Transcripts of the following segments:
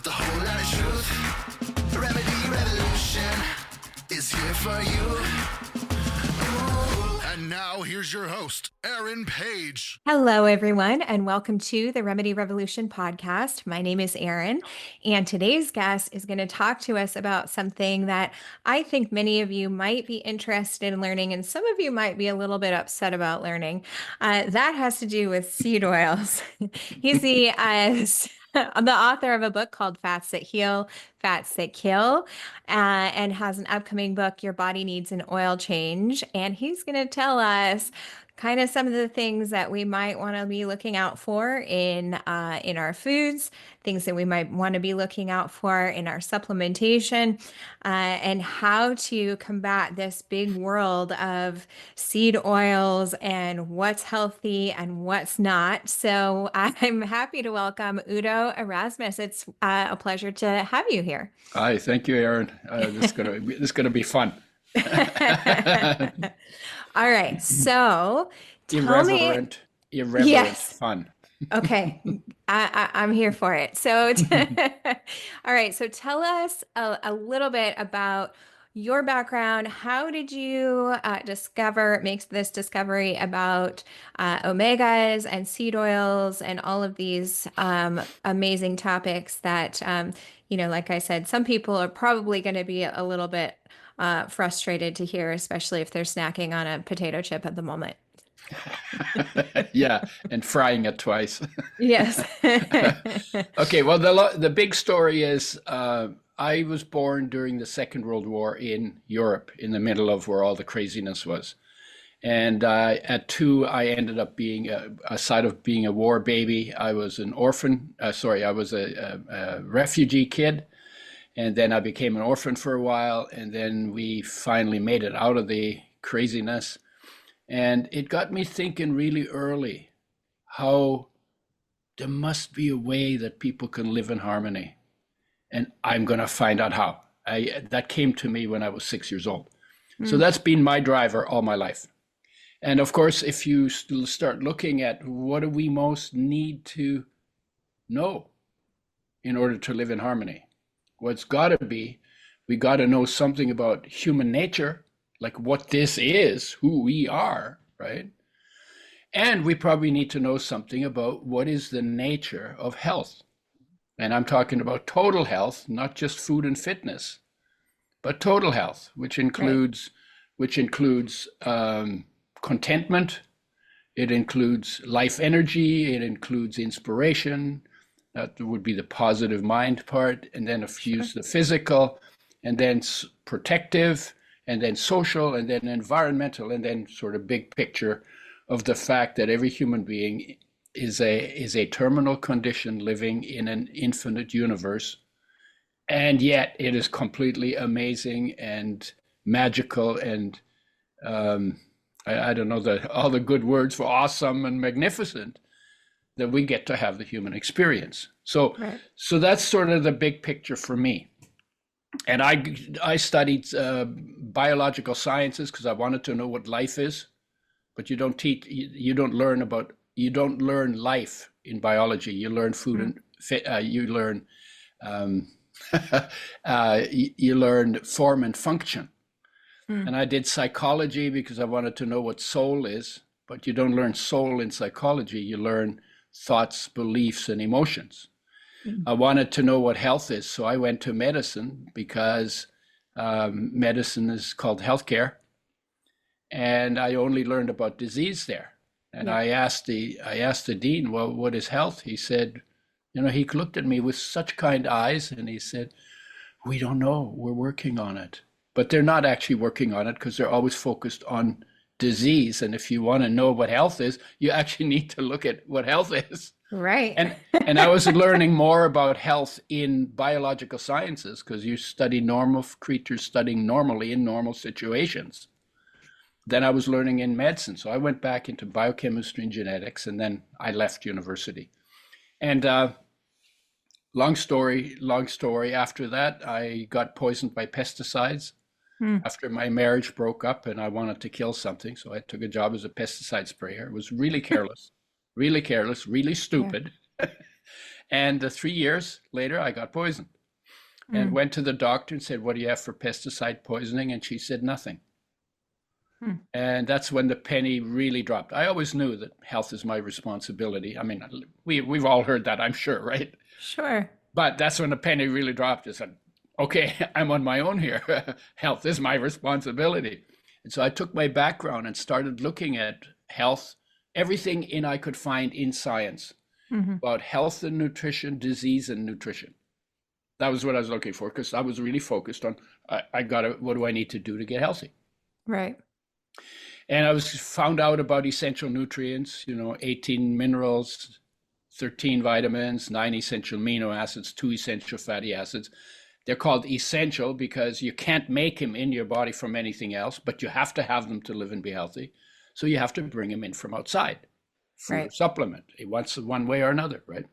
with a whole lot of truth. Remedy Revolution is here for you. Ooh. And now here's your host, Erin Page. Hello, everyone, and welcome to the Remedy Revolution podcast. My name is Erin, and today's guest is going to talk to us about something that I think many of you might be interested in learning, and some of you might be a little bit upset about learning. That has to do with seed oils. He's the author of a book called Fats That Heal, Fats That Kill, and has an upcoming book, Your Body Needs an Oil Change. And he's going to tell us kind of some of the things that we might want to be looking out for in our foods, things that we might want to be looking out for in our supplementation, and how to combat this big world of seed oils and what's healthy and what's not. So I'm happy to welcome Udo Erasmus. It's a pleasure to have you here. Hi, thank you, Erin. This is gonna be fun. All right, so irreverent yes. Fun. Okay, I'm here for it. So, all right, so tell us a little bit about your background. How did you make this discovery about omegas and seed oils and all of these amazing topics that, like I said, some people are probably going to be a little bit frustrated to hear, especially if they're snacking on a potato chip at the moment. Yeah, and frying it twice. Yes. Okay, well, the big story is I was born during the Second World War in Europe, in the middle of where all the craziness was. And at 2, I ended up being, aside of being a war baby, I was an orphan. I was a refugee kid. And then I became an orphan for a while, and then we finally made it out of the craziness. And it got me thinking really early how there must be a way that people can live in harmony. And I'm going to find out how. That came to me when I was 6 years old. So that's been my driver all my life. And of course, if you start looking at what do we most need to know in order to live in harmony, what's got to be, we got to know something about human nature, like what this is, who we are, right? And we probably need to know something about what is the nature of health. And I'm talking about total health, not just food and fitness, but total health, which includes contentment, it includes life energy, it includes inspiration. That would be the positive mind part, and then fuse the physical, and then protective, and then social, and then environmental, and then sort of big picture of the fact that every human being is a terminal condition living in an infinite universe, and yet it is completely amazing and magical, and I don't know all the good words for awesome and magnificent, that we get to have the human experience. So that's sort of the big picture for me. And I studied biological sciences because I wanted to know what life is, but you don't learn life in biology. You learn food and you learn form and function. And I did psychology because I wanted to know what soul is, but you don't learn soul in psychology. You learn thoughts, beliefs, and emotions. I wanted to know what health is, so I went to medicine because medicine is called healthcare, and I only learned about disease there. And I asked the dean, well, what is health? He said, he looked at me with such kind eyes, and he said, we don't know, we're working on it. But they're not actually working on it because they're always focused on disease. And if you want to know what health is, you actually need to look at what health is. Right. And I was learning more about health in biological sciences because you study normal creatures studying normally in normal situations. Then I was learning in medicine. So I went back into biochemistry and genetics, and then I left university. And long story, after that, I got poisoned by pesticides. After my marriage broke up and I wanted to kill something. So I took a job as a pesticide sprayer. It was really careless, really stupid. And 3 years later, I got poisoned and went to the doctor and said, what do you have for pesticide poisoning? And she said, nothing. And that's when the penny really dropped. I always knew that health is my responsibility. I mean, we've all heard that, I'm sure, right? Sure. But that's when the penny really dropped. I said, okay, I'm on my own here. Health is my responsibility. And so I took my background and started looking at health, everything I could find in science about health and nutrition, disease and nutrition. That was what I was looking for, because I was really focused on, what do I need to do to get healthy? Right. And I found out about essential nutrients, 18 minerals, 13 vitamins, 9 essential amino acids, 2 essential fatty acids. They're called essential because you can't make them in your body from anything else, but you have to have them to live and be healthy. So you have to bring them in from outside for a supplement, one way or another, right?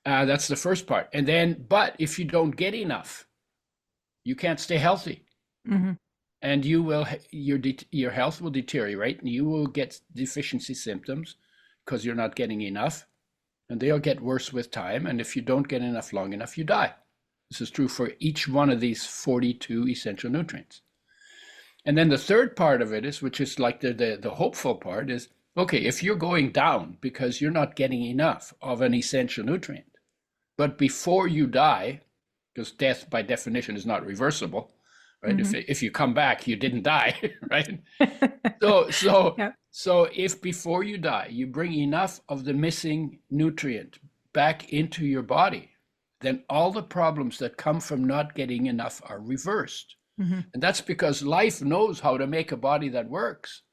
That's the first part. And then, but if you don't get enough, you can't stay healthy. And your health will deteriorate, and you will get deficiency symptoms because you're not getting enough, and they'll get worse with time. And if you don't get enough long enough, you die. This is true for each one of these 42 essential nutrients. And then the third part of it is, which is like the hopeful part, is, okay, if you're going down because you're not getting enough of an essential nutrient, but before you die, because death by definition is not reversible, right? If you come back, you didn't die, right? So if before you die, you bring enough of the missing nutrient back into your body, then all the problems that come from not getting enough are reversed. And that's because life knows how to make a body that works,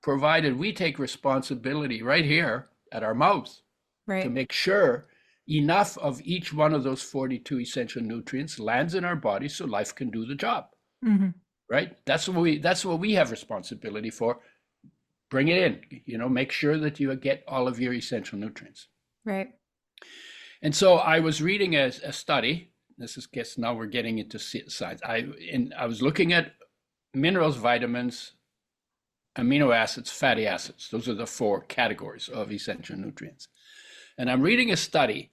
provided we take responsibility right here at our mouth to make sure enough of each one of those 42 essential nutrients lands in our body so life can do the job. Right? That's what we have responsibility for. Bring it in, make sure that you get all of your essential nutrients. Right. And so I was reading a study. Now we're getting into science. I was looking at minerals, vitamins, amino acids, fatty acids. Those are the 4 categories of essential nutrients. And I'm reading a study,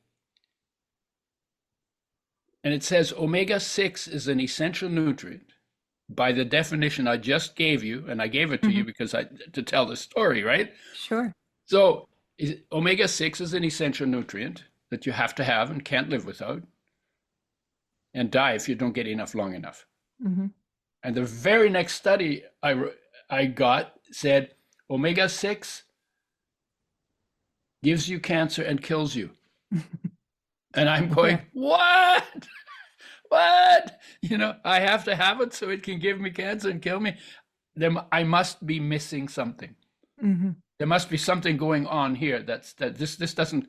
and it says omega-6 is an essential nutrient by the definition I just gave you, and I gave it to you because to tell the story, right? Sure. So omega-6 is an essential nutrient that you have to have and can't live without, and die if you don't get enough long enough. And the very next study I got said omega-6 gives you cancer and kills you. And I'm going, what? What? I have to have it so it can give me cancer and kill me. Then I must be missing something. There must be something going on here that this doesn't,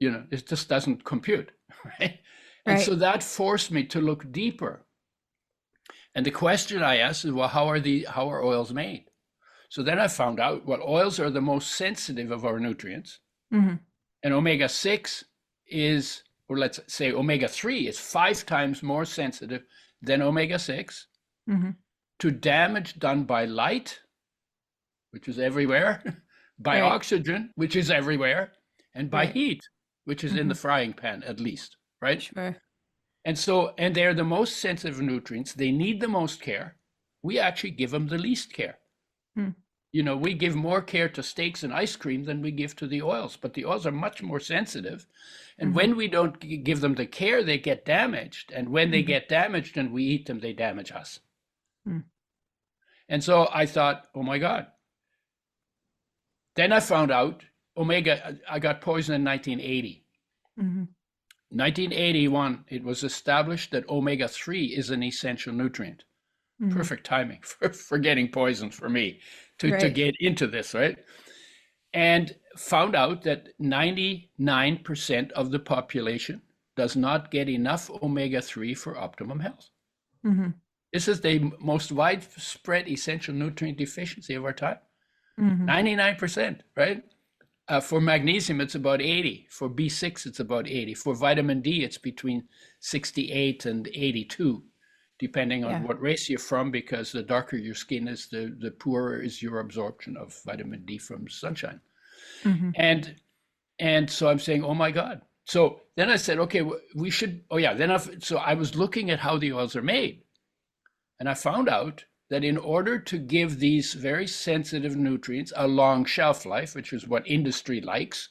it just doesn't compute, right? And so that forced me to look deeper. And the question I asked is, well, how are oils made? So then I found out, well, oils are the most sensitive of our nutrients. And omega-6 is, or let's say omega-3 is 5 times more sensitive than omega-6 to damage done by light, which is everywhere, by oxygen, which is everywhere, and by heat, which is in the frying pan at least, right? Sure. And they're the most sensitive nutrients. They need the most care. We actually give them the least care. We give more care to steaks and ice cream than we give to the oils, but the oils are much more sensitive. And when we don't give them the care, they get damaged. And when they get damaged and we eat them, they damage us. And so I thought, oh my God. Then I found out I got poisoned in 1980. 1981, it was established that omega-3 is an essential nutrient. Perfect timing for getting poisoned for me to get into this, right? And found out that 99% of the population does not get enough omega-3 for optimum health. This is the most widespread essential nutrient deficiency of our time. 99%, right? For magnesium, it's about 80. For B6, it's about 80. For vitamin D, it's between 68 and 82, depending on what race you're from, because the darker your skin is, the poorer is your absorption of vitamin D from sunshine. And so I'm saying, oh my God. So then I said, okay, we should, oh yeah, so I was looking at how the oils are made. And I found out that in order to give these very sensitive nutrients a long shelf life, which is what industry likes,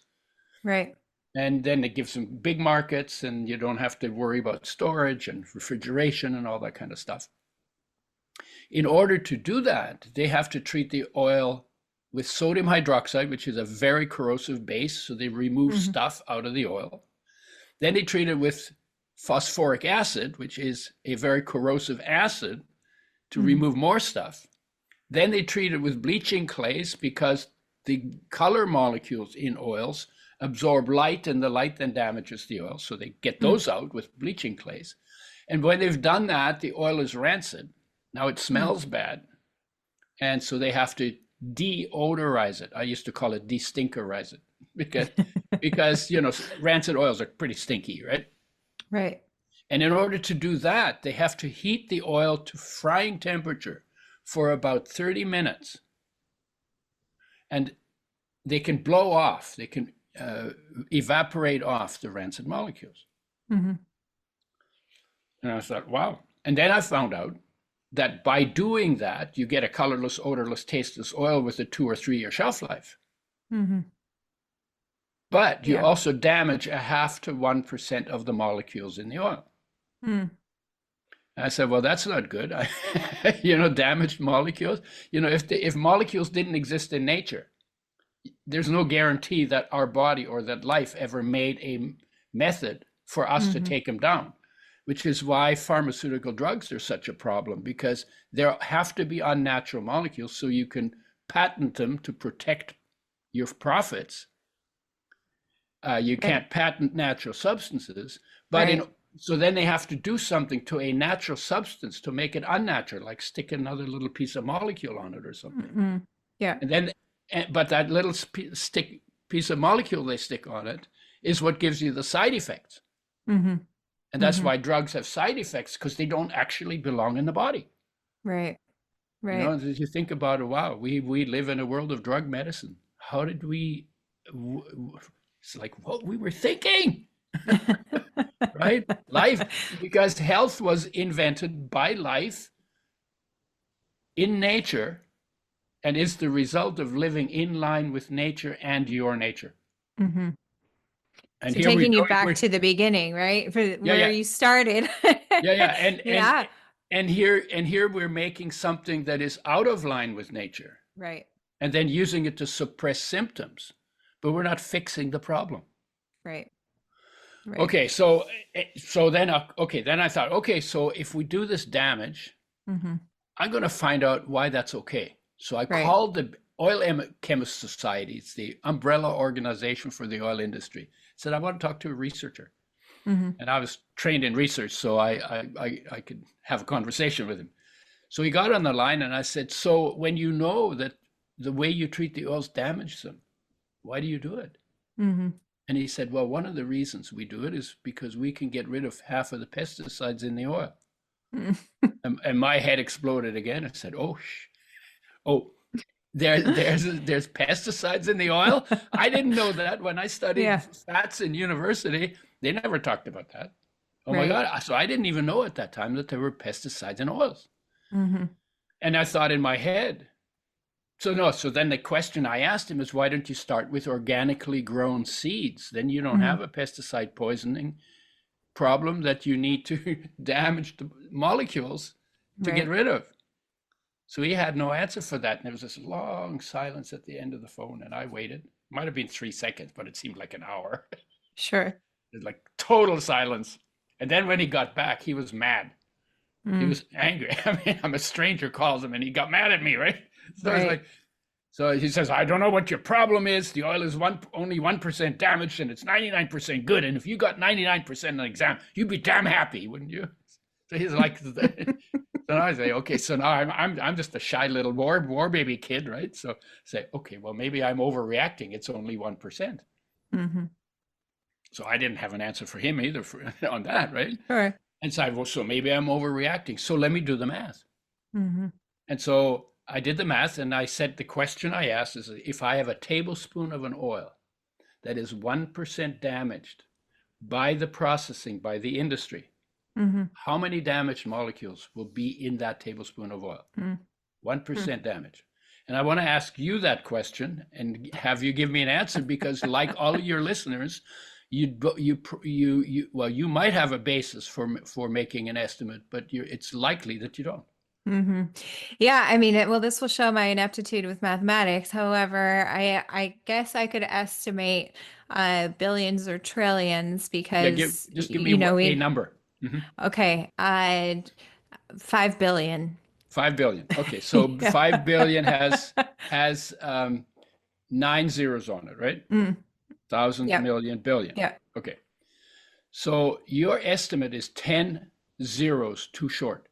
Right. and then it gives them big markets and you don't have to worry about storage and refrigeration and all that kind of stuff. In order to do that, they have to treat the oil with sodium hydroxide, which is a very corrosive base. So they remove stuff out of the oil. Then they treat it with phosphoric acid, which is a very corrosive acid, to remove more stuff. Then they treat it with bleaching clays because the color molecules in oils absorb light and the light then damages the oil. So they get those out with bleaching clays. And when they've done that, the oil is rancid. Now it smells bad. And so they have to deodorize it. I used to call it de-stinkerize it because rancid oils are pretty stinky, right? Right. And in order to do that, they have to heat the oil to frying temperature for about 30 minutes. And they can blow off, they can evaporate off the rancid molecules. And I thought, wow. And then I found out that by doing that, you get a colorless, odorless, tasteless oil with a 2 or 3 year shelf life. But you also damage 0.5 to 1% of the molecules in the oil. I said, well, that's not good. Damaged molecules. If molecules didn't exist in nature, there's no guarantee that our body or that life ever made a method for us to take them down, which is why pharmaceutical drugs are such a problem, because there have to be unnatural molecules so you can patent them to protect your profits. You can't patent natural substances, but so then they have to do something to a natural substance to make it unnatural, like stick another little piece of molecule on it or something. And then, but that little piece of molecule they stick on it is what gives you the side effects. And that's why drugs have side effects, because they don't actually belong in the body. Right. As you think about it, wow, we live in a world of drug medicine. How did we? It's like what we were thinking. Right? Life, because health was invented by life in nature and is the result of living in line with nature and your nature. And so taking you back to the beginning, right? Where you started. And here we're making something that is out of line with nature. Right. And then using it to suppress symptoms, but we're not fixing the problem. Right. Okay, so then I thought, okay, so if we do this damage, I'm going to find out why that's okay. So I called the Oil Chemist Society, it's the umbrella organization for the oil industry. Said, I want to talk to a researcher. And I was trained in research, so I could have a conversation with him. So he got on the line and I said, so when you know that the way you treat the oils damages them, why do you do it? And he said, well, one of the reasons we do it is because we can get rid of half of the pesticides in the oil. And my head exploded again. I said, there's pesticides in the oil? I didn't know that. When I studied fats in university, they never talked about that. My God. So I didn't even know at that time that there were pesticides in oils. And I thought in my head, so then the question I asked him is, why don't you start with organically grown seeds? Then you don't have a pesticide poisoning problem that you need to damage the molecules to get rid of. So he had no answer for that. And there was this long silence at the end of the phone. And I waited. It might have been 3 seconds, but it seemed like an hour. Sure. It was like total silence. And then when he got back, he was mad. He was angry. I mean, I'm a stranger calls him and he got mad at me, right? So I was like, so he says, I don't know what your problem is. The oil is only 1% damaged and it's 99% good. And if you got 99% on the exam, you'd be damn happy, wouldn't you? So he's like, so now I say, okay, so now I'm just a shy little war baby kid, right? So say, okay, well, maybe I'm overreacting. It's only 1%. So I didn't have an answer for him either on that, right? Sure. And so so maybe I'm overreacting. So let me do the math. And so I did the math and I said, the question I asked is, if I have a tablespoon of an oil that is 1% damaged, by the processing, by the industry, how many damaged molecules will be in that tablespoon of oil? 1% damage. And I want to ask you that question and have you give me an answer, because like all of your listeners, you might have a basis for making an estimate, but it's likely that you don't. Yeah, I mean, well, this will show my ineptitude with mathematics. However, I guess I could estimate billions or trillions Yeah, because just give me a we number. okay, 5 billion. 5 billion. Okay, so Yeah. 5 billion has 9 zeros on it, right? Thousand, Yep. million, billion. Yeah. Okay. So your estimate is 10 zeros too short.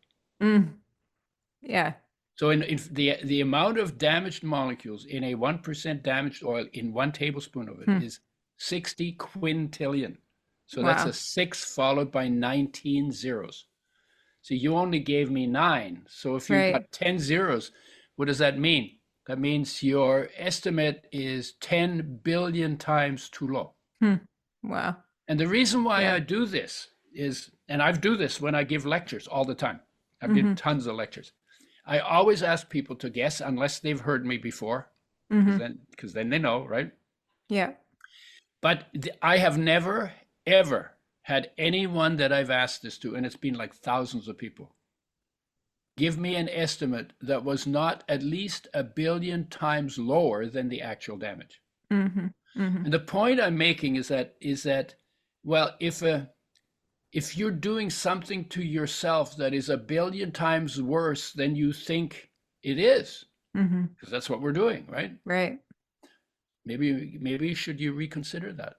Yeah. So in the amount of damaged molecules in a 1% damaged oil in 1 tablespoon of it is 60 quintillion. So that's Wow. a 6 followed by 19 zeros. So you only gave me 9. So if you Right. got 10 zeros, what does that mean? That means your estimate is 10 billion times too low. Wow. And the reason why Yeah. I do this is, and I do this when I give lectures all the time. I've given tons of lectures. I always ask people to guess unless they've heard me before, because then they know, right? Yeah. But I have never, ever had anyone that I've asked this to, and it's been like thousands of people, give me an estimate that was not at least 1 billion times lower than the actual damage. And the point I'm making is that, well, if you're doing something to yourself that is 1 billion times worse than you think it is, because that's what we're doing, right? Right. Maybe should you reconsider that,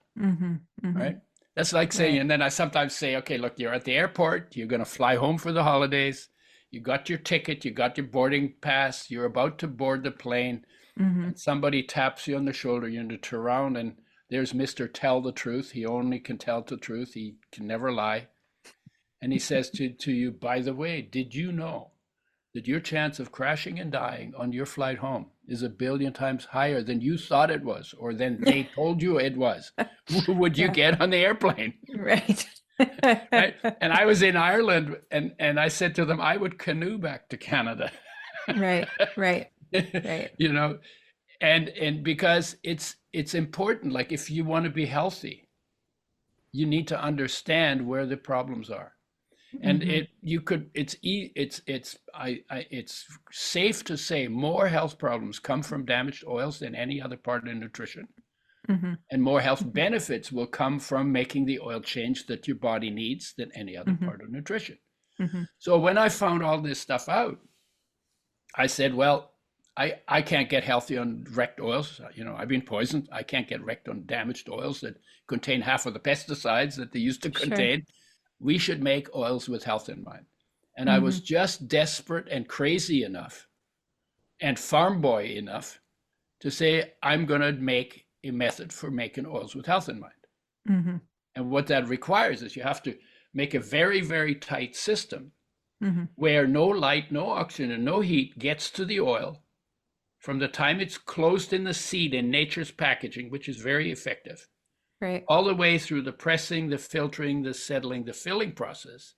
right? That's like saying, and then I sometimes say, okay, look, you're at the airport, you're going to fly home for the holidays, you got your ticket, you got your boarding pass, you're about to board the plane, and somebody taps you on the shoulder, you need to turn around, and there's Mr. Tell the Truth. He only can tell the truth. He can never lie. And he says to you, by the way, did you know that your chance of crashing and dying on your flight home is 1 billion times higher than you thought it was, or than they told you it was? Would you get on the airplane? Right. Right? And I was in Ireland, and I said to them, I would canoe back to Canada. Right. Right. You know, and because it's important, like if you want to be healthy, you need to understand where the problems are. And it's safe to say more health problems come from damaged oils than any other part of nutrition. And more health benefits will come from making the oil change that your body needs than any other part of nutrition. So when I found all this stuff out, I said, well, I can't get healthy on wrecked oils. You know, I've been poisoned. I can't get wrecked on damaged oils that contain half of the pesticides that they used to contain. We should make oils with health in mind. And I was just desperate and crazy enough and farm boy enough to say, I'm going to make a method for making oils with health in mind. And what that requires is you have to make a very, very tight system where no light, no oxygen, and no heat gets to the oil from the time it's closed in the seed in nature's packaging, which is very effective, Right. all the way through the pressing, the filtering, the settling, the filling process,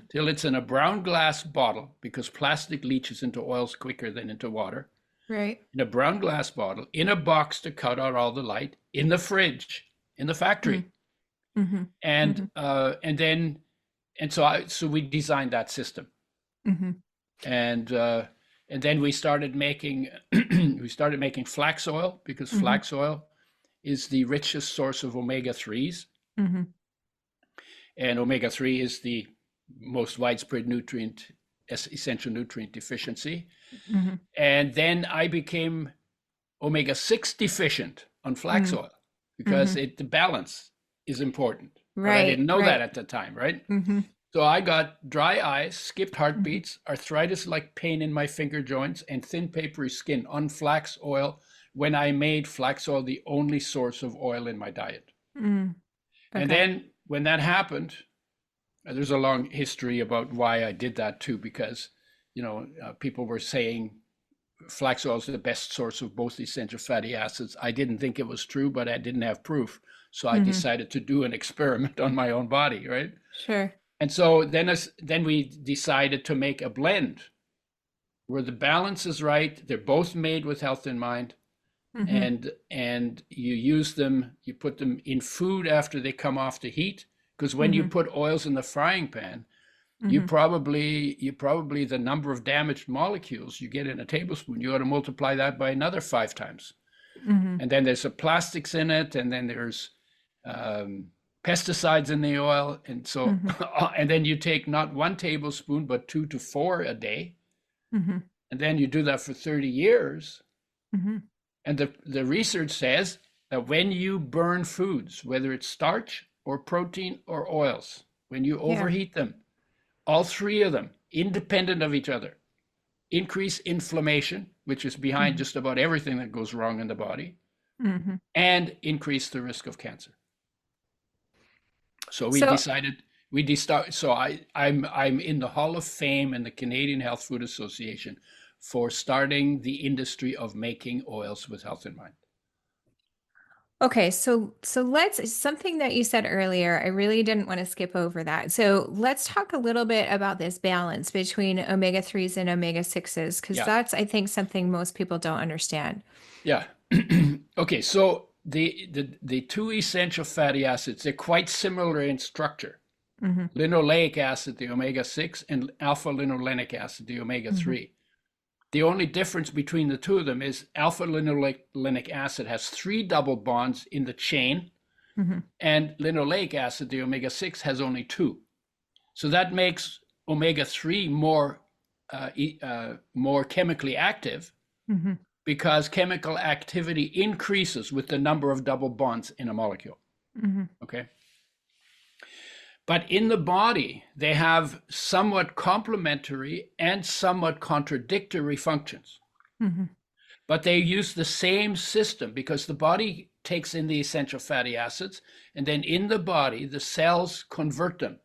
till it's in a brown glass bottle, because plastic leaches into oils quicker than into water. Right. In a brown glass bottle, in a box to cut out all the light, in the fridge, in the factory. And so we designed that system. And then we started making flax oil, because flax oil is the richest source of omega-3s. And omega-3 is the most widespread nutrient, essential nutrient deficiency. And then I became omega-6 deficient on flax oil, because the balance is important. But I didn't know that at the time, right? So I got dry eyes, skipped heartbeats, arthritis-like pain in my finger joints, and thin papery skin on flax oil when I made flax oil the only source of oil in my diet. And then when that happened, there's a long history about why I did that too, because, people were saying flax oil is the best source of both essential fatty acids. I didn't think it was true, but I didn't have proof. So I Mm-hmm. decided to do an experiment on my own body, right? Sure. And so then we decided to make a blend where the balance is right. They're both made with health in mind, Mm-hmm. and you use them. You put them in food after they come off the heat, because when you Mm-hmm. put oils in the frying pan, Mm-hmm. you probably the number of damaged molecules you get in a tablespoon, you ought to multiply that by another 5 times. Mm-hmm. And then there's the plastics in it, and then there's pesticides in the oil, and so Mm-hmm. and then you take not 1 tablespoon but 2 to 4 a day, Mm-hmm. and then you do that for 30 years. Mm-hmm. And the research says that when you burn foods, whether it's starch or protein or oils, when you Yeah. overheat them, all three of them, independent of each other, increase inflammation, which is behind Mm-hmm. just about everything that goes wrong in the body, Mm-hmm. and increase the risk of cancer. So So, I'm in the Hall of Fame in the Canadian Health Food Association for starting the industry of making oils with health in mind. okay, so let's something that you said earlier, I really didn't want to skip over that. So let's talk a little bit about this balance between omega-3s and omega-6s, because Yeah, that's, I think, something most people don't understand. yeah. Okay, so the two essential fatty acids, they're quite similar in structure. Mm-hmm. Linoleic acid, the omega-6, and alpha linolenic acid, the Mm-hmm. omega-3. The only difference between the two of them is alpha linolenic acid has 3 double bonds in the chain, Mm-hmm. and linoleic acid, the omega-6, has only 2. So that makes omega-3 more chemically active, Mm-hmm. because chemical activity increases with the number of double bonds in a molecule. Mm-hmm. Okay. But in the body, they have somewhat complementary and somewhat contradictory functions. Mm-hmm. But they use the same system, because the body takes in the essential fatty acids, and then in the body, the cells convert them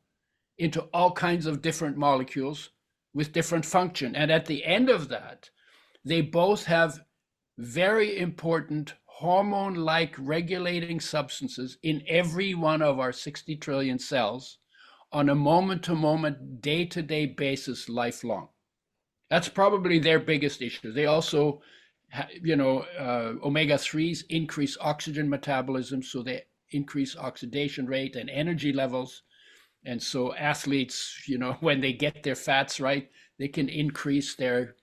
into all kinds of different molecules with different function. And at the end of that, they both have very important hormone-like regulating substances in every one of our 60 trillion cells on a moment-to-moment, day-to-day basis, lifelong. That's probably their biggest issue. They also, omega-3s increase oxygen metabolism, so they increase oxidation rate and energy levels. And so athletes, when they get their fats right, they can increase their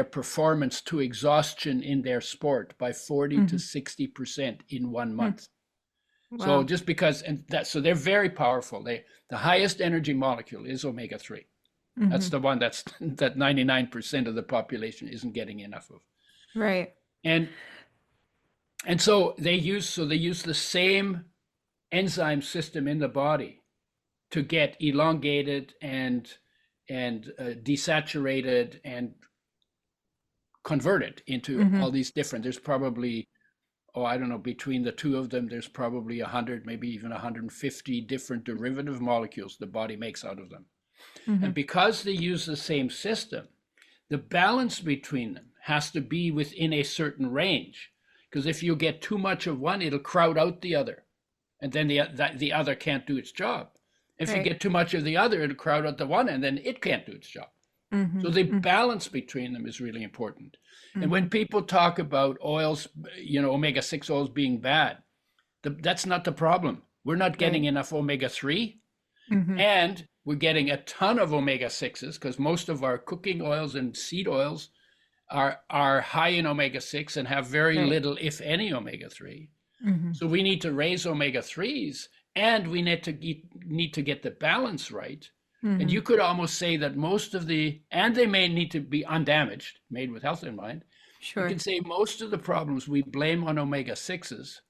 performance to exhaustion in their sport by 40 to Mm-hmm. 60% in 1 month. So Wow. just because, so they're very powerful. The highest energy molecule is omega-3. Mm-hmm. That's the one that 99% of the population isn't getting enough of. Right. And so they use the same enzyme system in the body to get elongated and desaturated and converted into Mm-hmm. all these different. There's probably, I don't know, between the two of them, there's probably 100, maybe even 150 different derivative molecules the body makes out of them. Mm-hmm. And because they use the same system, the balance between them has to be within a certain range. Because if you get too much of one, it'll crowd out the other, and then the other can't do its job. If you Right. get too much of the other, it'll crowd out the one, and then it can't do its job. Mm-hmm. So the Mm-hmm. balance between them is really important. And Mm-hmm. when people talk about oils, omega-6 oils being bad, that's not the problem. We're not getting Right. enough omega-3, Mm-hmm. and we're getting a ton of omega-6s, because most of our cooking oils and seed oils are high in omega-6 and have very Right. little, if any, omega-3. Mm-hmm. So we need to raise omega-3s, and we need to get the balance right. And Mm-hmm. you could almost say that and they may need to be undamaged, made with health in mind. You Sure. can say most of the problems we blame on omega-6s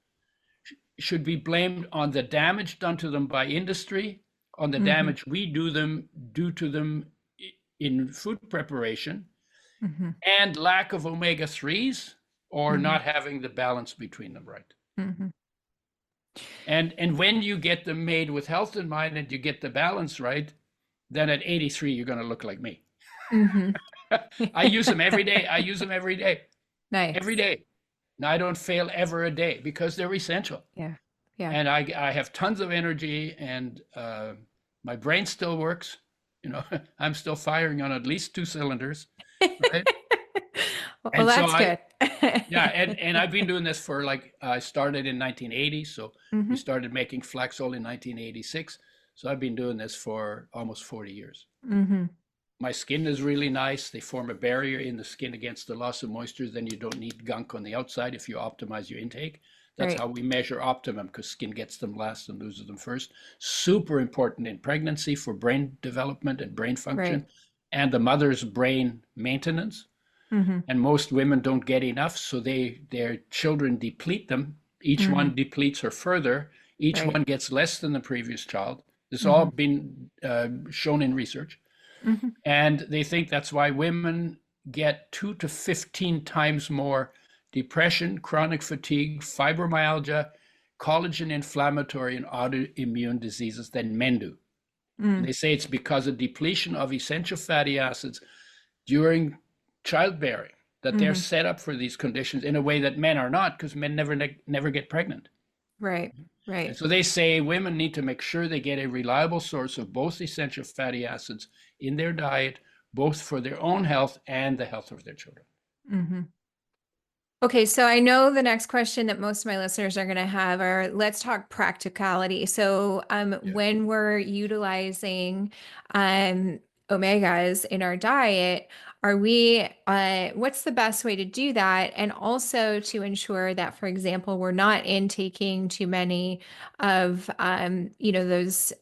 should be blamed on the damage done to them by industry, on the Mm-hmm. damage we do to them in food preparation, Mm-hmm. and lack of omega-3s, or Mm-hmm. not having the balance between them right. Mm-hmm. And when you get them made with health in mind and you get the balance right, then at 83, you're going to look like me. Mm-hmm. I use them every day. Every Nice. day. Now, I don't fail ever a day, because they're essential. Yeah. Yeah. And I have tons of energy, and my brain still works. You know, I'm still firing on at least two cylinders, right? Well, And so that's good. yeah, and I've been doing this for like I started in 1980, so we Hmm. started making flax oil in 1986. So I've been doing this for almost 40 years. Hmm. My skin is really nice. They form a barrier in the skin against the loss of moisture. Then you don't need gunk on the outside if you optimize your intake. That's Right. how we measure optimum, because skin gets them last and loses them first. Super important in pregnancy for brain development and brain Right. function and the mother's brain maintenance. Hmm. And most women don't get enough, so their children deplete them. Each Hmm. one depletes her further. Each Right. one gets less than the previous child. This has all Hmm. been shown in research. Hmm. And they think that's why women get 2 to 15 times more depression, chronic fatigue, fibromyalgia, collagen inflammatory, and autoimmune diseases than men do. And Mm. they say it's because of depletion of essential fatty acids during childbearing that they're Hmm. set up for these conditions in a way that men are not, because men never get pregnant. Right. And Right. so they say women need to make sure they get a reliable source of both essential fatty acids in their diet, both for their own health and the health of their children. Hmm. Okay, so I know the next question that most of my listeners are going to have are let's talk practicality. So, Yeah. when we're utilizing omegas in our diet, are we what's the best way to do that? And also to ensure that, for example, we're not intaking too many of those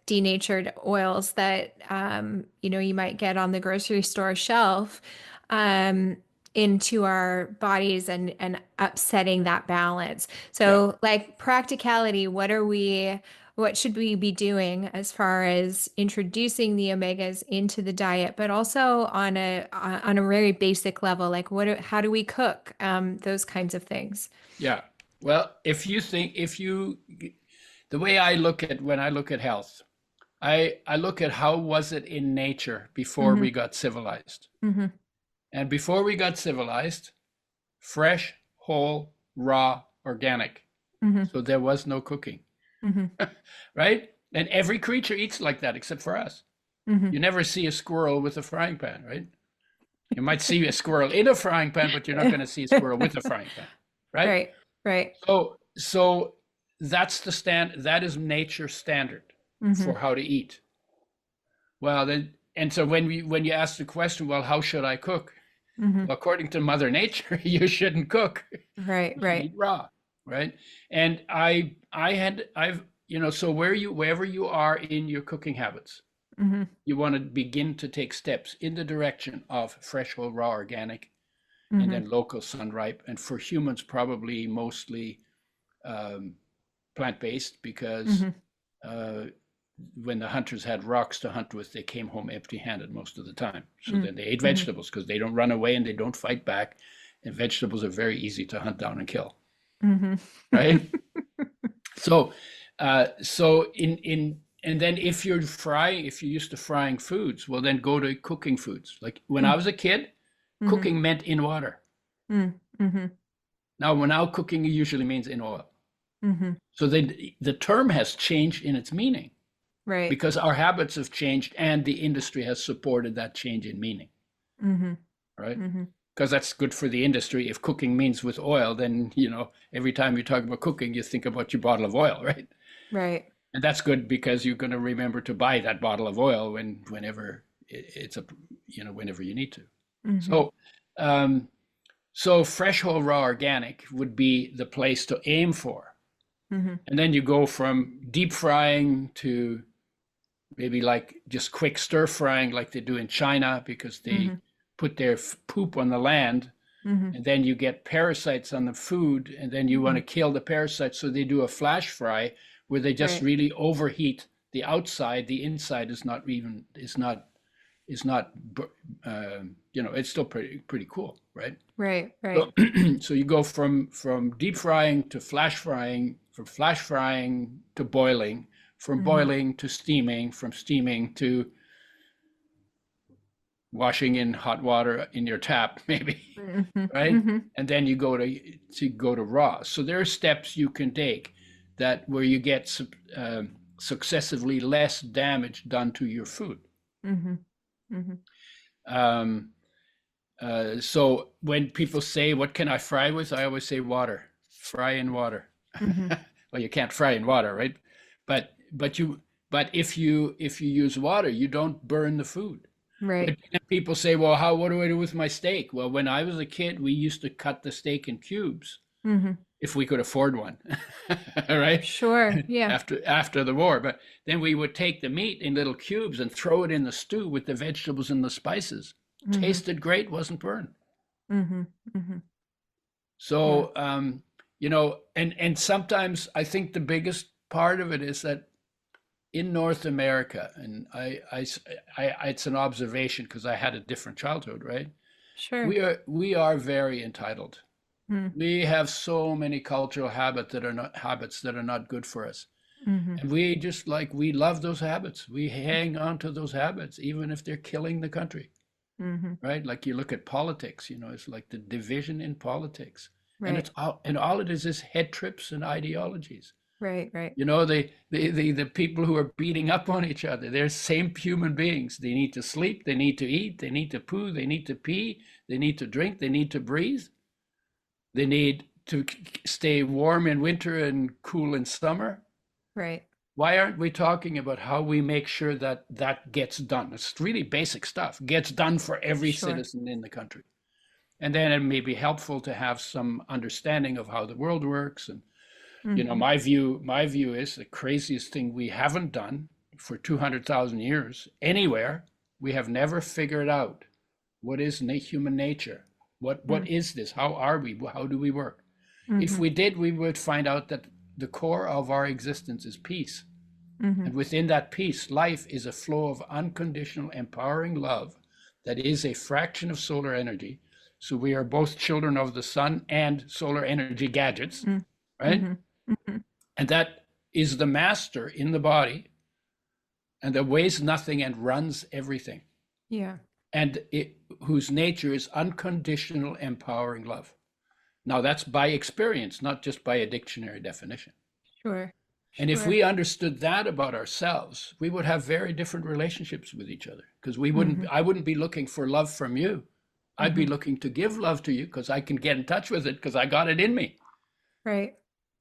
denatured oils that you might get on the grocery store shelf. Um, into our bodies and upsetting that balance. Yeah. So like practicality, what should we be doing as far as introducing the omegas into the diet, but also on a very basic level, like how do we cook, those kinds of things. Yeah. Well, the way I look at when I look at health, I look at how was it in nature before Hmm. we got civilized. Hmm. And before we got civilized, fresh, whole, raw, organic. Hmm. So there was no cooking, Hmm. right? And every creature eats like that except for us. Hmm. You never see a squirrel with a frying pan, right? You might see a squirrel in a frying pan, but you're not going to see a squirrel with a frying pan, right? Right, right. So that's that is nature's standard Hmm. for how to eat. Well, then, and so when you ask the question, well, how should I cook? Hmm. Well, according to Mother Nature, you shouldn't cook. Right, You should right. eat raw, right? And so wherever you are in your cooking habits, Hmm. you want to begin to take steps in the direction of fresh, whole, raw, organic, and Hmm. then local, sun ripe, and for humans, probably mostly um, plant-based, because Hmm. uh, when the hunters had rocks to hunt with, they came home empty-handed most of the time. So Hmm. then they ate Hmm. vegetables because they don't run away and they don't fight back, and vegetables are very easy to hunt down and kill, Hmm. right? So in and then if you're used to frying foods, well then go to cooking foods. Like when I was a kid, Hmm. cooking meant in water. Hmm. Now cooking usually means in oil. Hmm. So the term has changed in its meaning Right. because our habits have changed and the industry has supported that change in meaning, Hmm. right? Hmm. Because that's good for the industry. If cooking means with oil, then every time you talk about cooking, you think about your bottle of oil, right? Right. And that's good because you're going to remember to buy that bottle of oil whenever whenever you need to. Hmm. So um, so fresh, whole, raw, organic would be the place to aim for. Hmm. And then you go from deep frying to maybe like just quick stir frying like they do in China, because they Hmm. put their poop on the land, Hmm. and then you get parasites on the food, and then you want to Hmm. kill the parasites, so they do a flash fry where they just Right. really overheat the outside. The inside is not it's still pretty cool, right? Right. So, Right. so you go from deep frying to flash frying, from flash frying to boiling, from Hmm. boiling to steaming, from steaming to washing in hot water in your tap, maybe, Hmm. right? Hmm. And then you go to raw. So there are steps you can take that where you get successively less damage done to your food. Mm-hmm. Mm-hmm. Um, so when people say, "What can I fry with?" I always say water. Fry in water. Mm-hmm. Well, you can't fry in water, right? But if you use water, you don't burn the food. Right. But people say, "Well, what do I do with my steak?" Well, when I was a kid, we used to cut the steak in cubes Mm-hmm. if we could afford one, right? Sure. Yeah. After the war, but then we would take the meat in little cubes and throw it in the stew with the vegetables and the spices. Mm-hmm. Tasted great, wasn't burned. Mm-hmm. Mm-hmm. So, and sometimes I think the biggest part of it is that in North America, and it's an observation because I had a different childhood, right? Sure. We are very entitled. Mm-hmm. We have so many cultural habits that are not good for us. Mm-hmm. And we love those habits. We hang on to those habits, even if they're killing the country, Mm-hmm. right? Like you look at politics, it's like the division in politics. Right. And all it is head trips and ideologies. Right. Right. The people who are beating up on each other, they're same human beings. They need to sleep, they need to eat, they need to poo, they need to pee, they need to drink, they need to breathe. They need to stay warm in winter and cool in summer. Right. Why aren't we talking about how we make sure that gets done? It's really basic stuff, gets done for every Sure. citizen in the country. And then it may be helpful to have some understanding of how the world works. And, Mm-hmm. my view is the craziest thing we haven't done for 200,000 years anywhere. We have never figured out what is human nature. What is this? How are we? How do we work? Mm-hmm. If we did, we would find out that the core of our existence is peace. Mm-hmm. And within that peace, life is a flow of unconditional, empowering love that is a fraction of solar energy. So we are both children of the sun and solar energy gadgets, Mm-hmm. right? Mm-hmm. And that is the master in the body and that weighs nothing and runs everything. Yeah. And whose nature is unconditional, empowering love. Now, that's by experience, not just by a dictionary definition. Sure. And if Sure. we understood that about ourselves, we would have very different relationships with each other because I wouldn't be looking for love from you. I'd be looking to give love to you because I can get in touch with it because I got it in me. Right.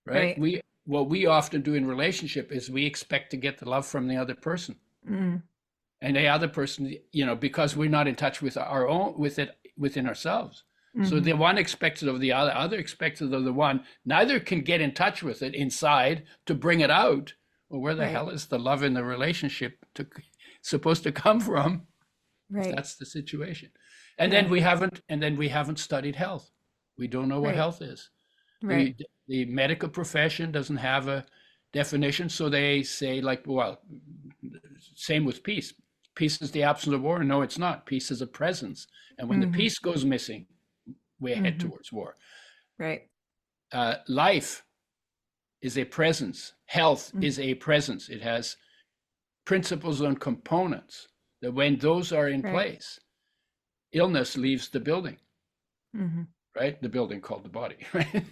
Right. Right. What we often do in relationship is we expect to get the love from the other person. Mm. And the other person, because we're not in touch with our own, with it within ourselves. Mm-hmm. So the one expects it of the other expects it of the one. Neither can get in touch with it inside to bring it out. Well, where the Right. hell is the love in the relationship supposed to come from? Right. That's the situation. And Yeah. then we haven't studied health. We don't know what Right. health is. Right. The medical profession doesn't have a definition, so they say same with peace. Peace is the absence of war. No, it's not. Peace is a presence. And when Mm-hmm. the peace goes missing, we head Mm-hmm. towards war. Right. Life is a presence. Health Mm-hmm. is a presence. It has principles and components that when those are in Right. place, illness leaves the building, Mm-hmm. right? The building called the body, right?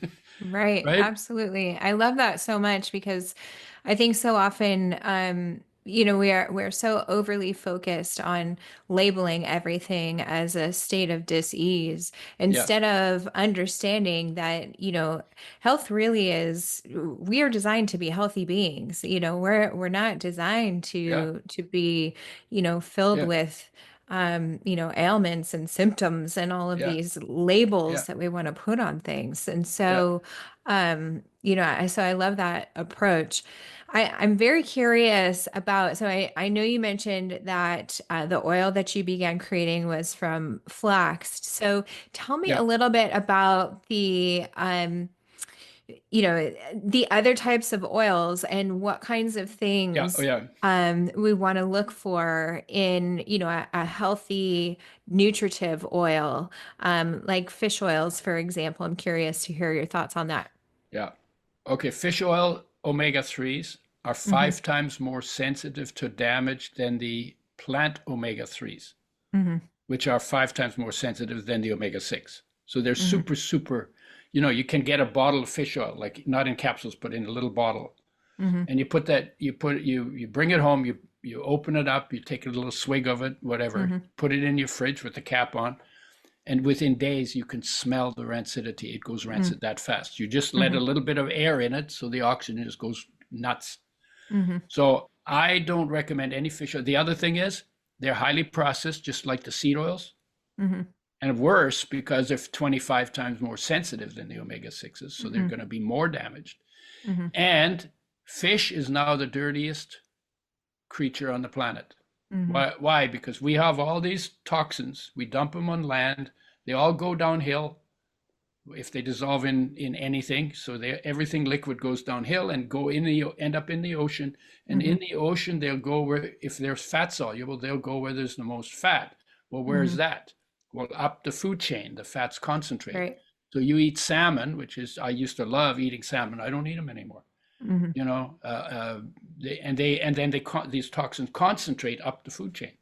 Right. Right? Absolutely. I love that so much because I think so often, we're so overly focused on labeling everything as a state of dis-ease Yeah. instead of understanding that, health really is, we are designed to be healthy beings. We're not designed Yeah. to be, filled Yeah. with ailments and symptoms and all of Yeah. these labels Yeah. that we want to put on things. And Yeah. so, so I love that approach. I'm very curious about, so I know you mentioned that the oil that you began creating was from flax. So tell me Yeah. a little bit about the other types of oils and what kinds of Yeah. things Oh, yeah. we want to look for in, a healthy, nutritive oil, like fish oils, for example. I'm curious to hear your thoughts on that. Yeah. Okay. Fish oil omega-3s are Mm-hmm. 5 times more sensitive to damage than the plant omega-3s, Mm-hmm. which are 5 times more sensitive than the omega-6. So they're Mm-hmm. super, super. you can get a bottle of fish oil, like not in capsules, but in a little bottle. Mm-hmm. And you bring it home, you open it up, you take a little swig of it, whatever, Mm-hmm. put it in your fridge with the cap on. And within days, you can smell the rancidity. It goes rancid that fast. You just let a little bit of air in it, so the oxygen just goes nuts. Mm-hmm. So I don't recommend any fish oil. The other thing is they're highly processed, just like the seed oils. Mm-hmm. And worse, because they're 25 times more sensitive than the omega-6s, so they're going to be more damaged. Mm-hmm. And fish is now the dirtiest creature on the planet. Mm-hmm. Why? Because we have all these toxins. We dump them on land. They all go downhill if they dissolve in anything. So everything liquid goes downhill and end up in the ocean. And in the ocean, they'll go where, if they're fat soluble, they'll go where there's the most fat. Well, where's that? Well, up the food chain, the fats concentrate. Right. So you eat salmon, which is, I used to love eating salmon. I don't eat them anymore. Mm-hmm. These toxins concentrate up the food chain,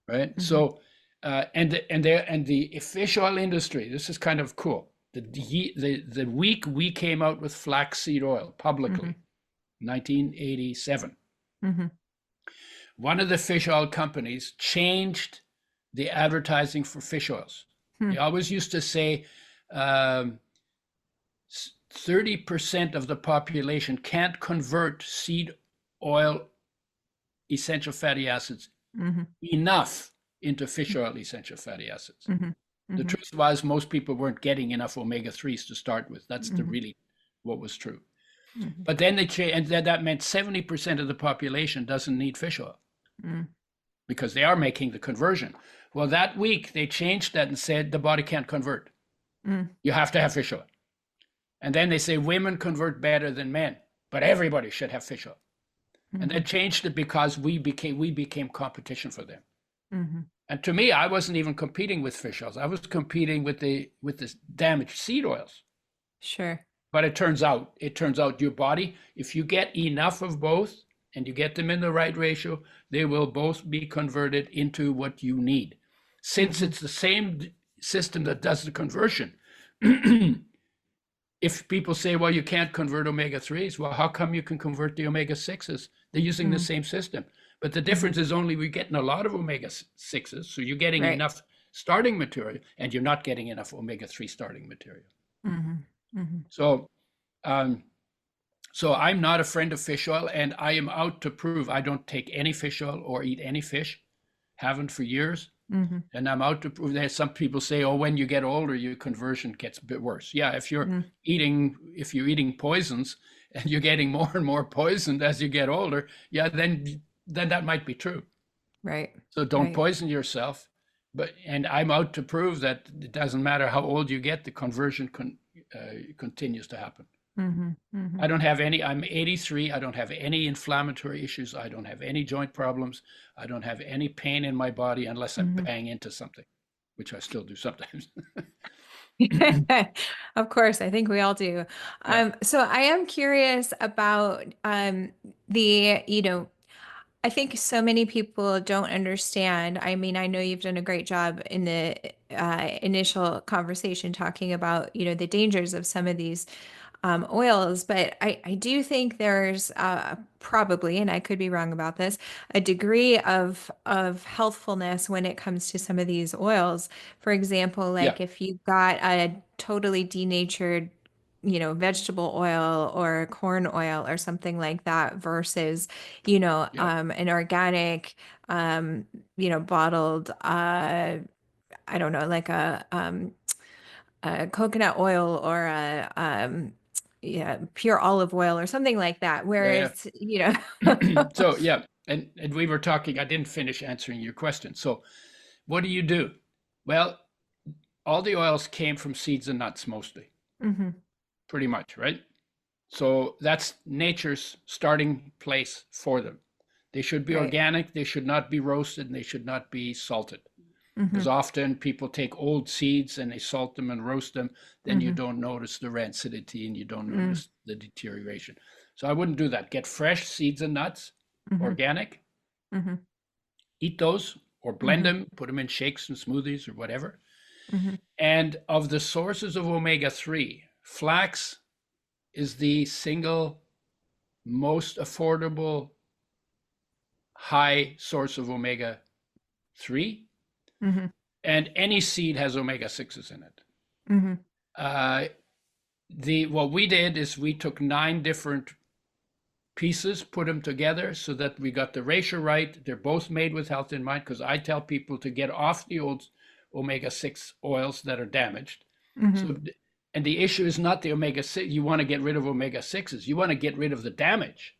right? Mm-hmm. So, and the fish oil industry. This is kind of cool. The week we came out with flaxseed oil publicly, 1987, one of the fish oil companies changed the advertising for fish oils. They always used to say 30% of the population can't convert seed oil essential fatty acids enough into fish oil essential fatty acids. The truth was most people weren't getting enough omega-3s to start with. That's really what was true. But then they changed, and that meant 70% of the population doesn't need fish oil because they are making the conversion. Well, that week they changed that and said the body can't convert. You have to have fish oil. And then they say women convert better than men, but everybody should have fish oil. And they changed it because we became competition for them. And to me, I wasn't even competing with fish oils. I was competing with the damaged seed oils. Sure. But it turns out your body, if you get enough of both and you get them in the right ratio, they will both be converted into what you need. Since it's the same system that does the conversion. If people say, well, you can't convert omega-3s, well, how come you can convert the omega-6s? They're using the same system. But the difference is only we're getting a lot of omega-6s, so you're getting enough starting material, and you're not getting enough omega-3 starting material. So I'm not a friend of fish oil, and I am out to prove I don't take any fish oil or eat any fish, haven't for years. And I'm out to prove that. Some people say, oh, when you get older, your conversion gets a bit worse. Yeah, if you're eating poisons and you're getting more and more poisoned as you get older, yeah, then that might be true. Right. So don't poison yourself. And I'm out to prove that it doesn't matter how old you get, the conversion continues to happen. I don't have any, I'm 83. I don't have any inflammatory issues. I don't have any joint problems. I don't have any pain in my body unless I bang into something, which I still do sometimes. Of course, I think we all do. So I am curious about I think so many people don't understand. I mean, I know you've done a great job in the initial conversation talking about, the dangers of some of these oils, but I do think there's probably, and I could be wrong about this, a degree of healthfulness when it comes to some of these oils. For example, like if you've got a totally denatured vegetable oil or corn oil or something like that versus, an organic, bottled, I don't know, like a coconut oil or a pure olive oil or something like that, where it's, So, and we were talking, I didn't finish answering your question. So what do? Well, all the oils came from seeds and nuts mostly. Pretty much, right? So that's nature's starting place for them. They should be organic, they should not be roasted, and they should not be salted. Because often people take old seeds and they salt them and roast them, then you don't notice the rancidity and you don't notice the deterioration. So I wouldn't do that. Get fresh seeds and nuts, organic, eat those or blend them, put them in shakes and smoothies or whatever. And of the sources of omega-3, flax is the single most affordable high source of omega-3, Mm-hmm. and any seed has omega-6s in it. Mm-hmm. What we did is we took 9 different pieces, put them together so that we got the ratio right. They're both made with health in mind, because I tell people to get off the old omega-6 oils that are damaged. Mm-hmm. So, and the issue is not the omega-6. You want to get rid of omega-6s. You want to get rid of the damage.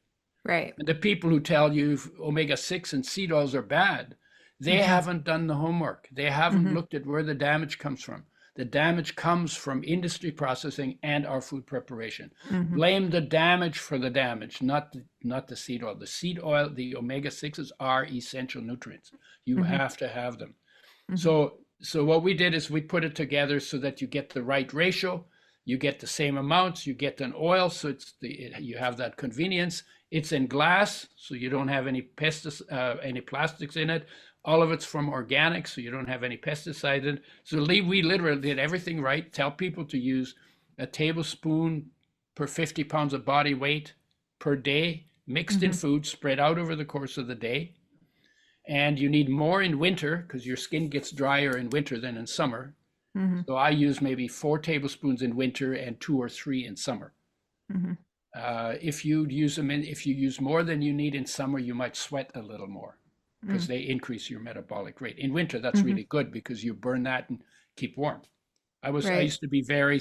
Right. And the people who tell you omega-6 and seed oils are bad, they haven't done the homework. They haven't looked at where the damage comes from. The damage comes from industry processing and our food preparation. Blame the damage for the damage, not the seed oil. The seed oil, the omega-6s are essential nutrients. You have to have them. So what we did is we put it together so that you get the right ratio, you get the same amounts, you get an oil, so you have that convenience. It's in glass, so you don't have any plastics in it. All of it's from organic, so you don't have any pesticides in it. So we literally did everything right. Tell people to use a tablespoon per 50 pounds of body weight per day, mixed in food, spread out over the course of the day. And you need more in winter, because your skin gets drier in winter than in summer. So I use maybe 4 tablespoons in winter and 2 or 3 in summer. If you use more than you need in summer, you might sweat a little more, because they increase your metabolic rate. In winter, that's really good, because you burn that and keep warm. I used to be very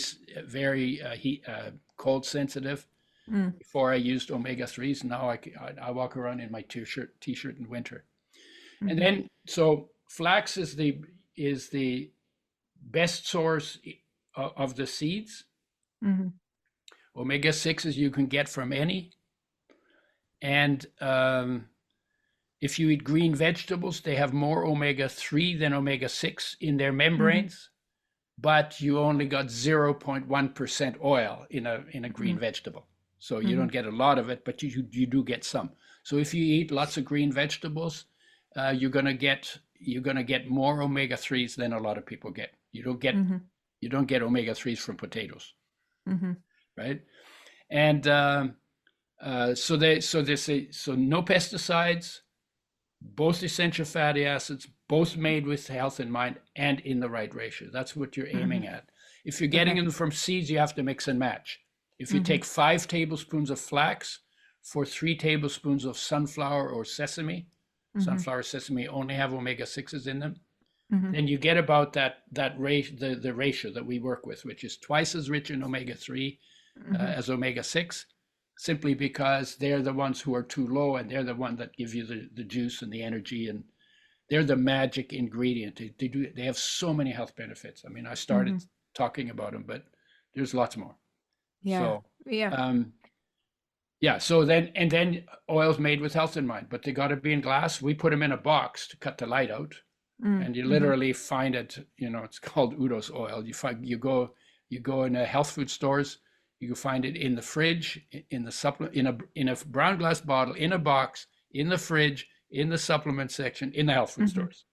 cold sensitive before I used omega-3s. Now I walk around in my t-shirt in winter. And then, so flax is the best source of the seeds. Omega-6s you can get from any. And if you eat green vegetables, they have more omega-3 than omega-6 in their membranes, but you only got 0.1% oil in a green vegetable. So you don't get a lot of it, but you do get some. So if you eat lots of green vegetables, you're gonna get more omega-3s than a lot of people get. You don't get omega-3s from potatoes, right? And so no pesticides, both essential fatty acids, both made with health in mind and in the right ratio. That's what you're aiming at. If you're getting them from seeds, you have to mix and match. If you take 5 tablespoons of flax for 3 tablespoons of sunflower or sesame, sunflower, sesame only have omega-6s in them, then you get about the ratio that we work with, which is twice as rich in omega-3 as omega-6, simply because they're the ones who are too low, and they're the one that give you the juice and the energy, and they're the magic ingredient. They have so many health benefits. I mean, I started talking about them, but there's lots more. So then oils made with health in mind, but they got to be in glass. We put them in a box to cut the light out, and you literally find it. It's called Udo's oil. You go in a health food stores. You can find it in the fridge, in the supplement, in a brown glass bottle, in a box, in the fridge, in the supplement section, in the health food stores.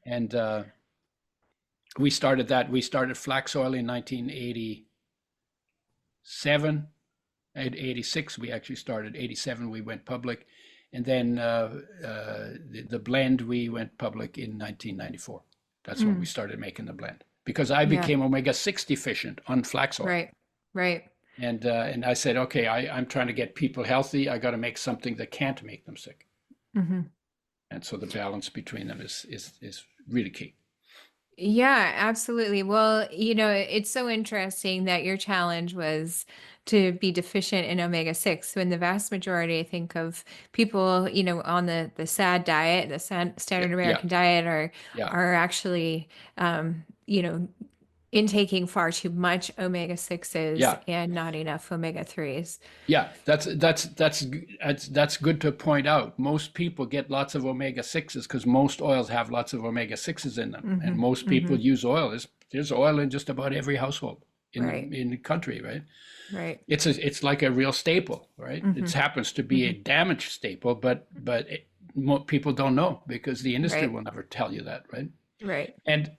And we started that. We started flax oil in 1987. At 86, we actually started. 87, we went public. And then the blend, we went public in 1994. That's when we started making the blend. Because I became omega-6 deficient on flax oil. Right. And I said, okay, I'm trying to get people healthy. I got to make something that can't make them sick. And so the balance between them is really key. Yeah, absolutely. Well, it's so interesting that your challenge was to be deficient in omega-6. When the vast majority, I think, of people, on the SAD diet, the standard American diet, are actually, intaking far too much omega-6s and not enough omega-3s. Yeah, that's good to point out. Most people get lots of omega-6s because most oils have lots of omega-6s in them, and most people use oil. There's oil in just about every household in the country, right? Right. It's like a real staple, right? It happens to be a damaged staple, but people don't know because the industry will never tell you that, right? Right. And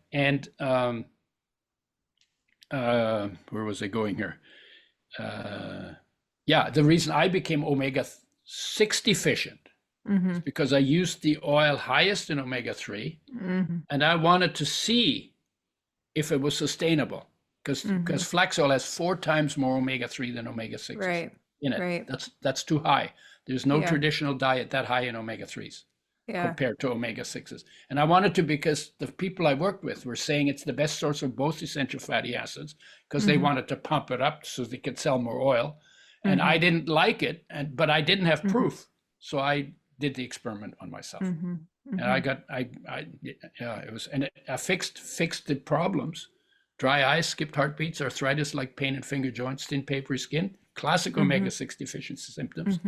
where was I going here? Yeah, the reason I became omega-6 deficient is because I used the oil highest in omega-3, and I wanted to see if it was sustainable, because flax oil has 4 times more omega-3 than omega-6 Right. in it. Right. That's too high. There's no Yeah. traditional diet that high in omega-3s Yeah. compared to omega-6s. And I wanted to, because the people I worked with were saying it's the best source of both essential fatty acids, because they wanted to pump it up so they could sell more oil. And I didn't like it, but I didn't have proof. So I did the experiment on myself. And I fixed the problems: dry eyes, skipped heartbeats, arthritis like pain in finger joints, thin papery skin, classic omega-6 deficiency symptoms.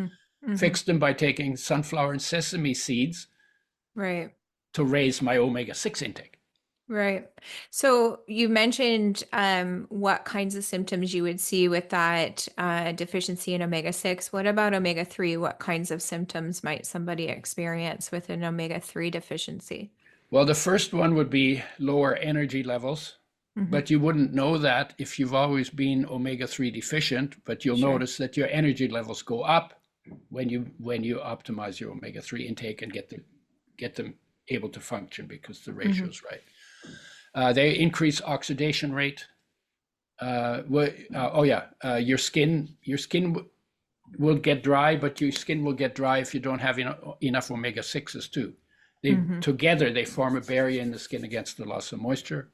Fixed them by taking sunflower and sesame seeds Right. to raise my omega-6 intake. Right. So you mentioned what kinds of symptoms you would see with that deficiency in omega-6. What about omega-3? What kinds of symptoms might somebody experience with an omega-3 deficiency? Well, the first one would be lower energy levels, but you wouldn't know that if you've always been omega-3 deficient, but you'll notice that your energy levels go up when you optimize your omega-3 intake and get them able to function, because the ratio is right. They increase oxidation rate. Your skin will get dry, but your skin will get dry if you don't have enough omega-6s too. Together they form a barrier in the skin against the loss of moisture.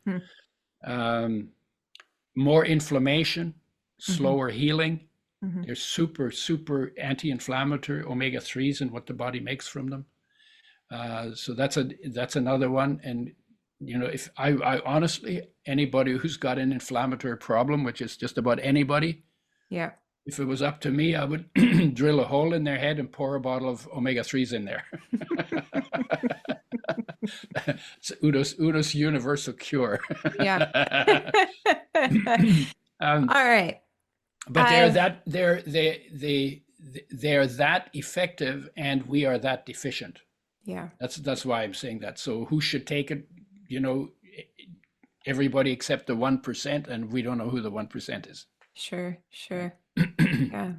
More inflammation, slower healing. They're super, super anti-inflammatory, omega-3s, and what the body makes from them. So that's another one. And if I honestly, anybody who's got an inflammatory problem, which is just about anybody, Yeah. if it was up to me, I would drill a hole in their head and pour a bottle of omega-3s in there. It's Udo's universal cure. Yeah. All right. But they're that effective, and we are that deficient. Yeah. That's why I'm saying that. So who should take it? Everybody except the 1%, and we don't know who the 1% is. Sure. Yeah.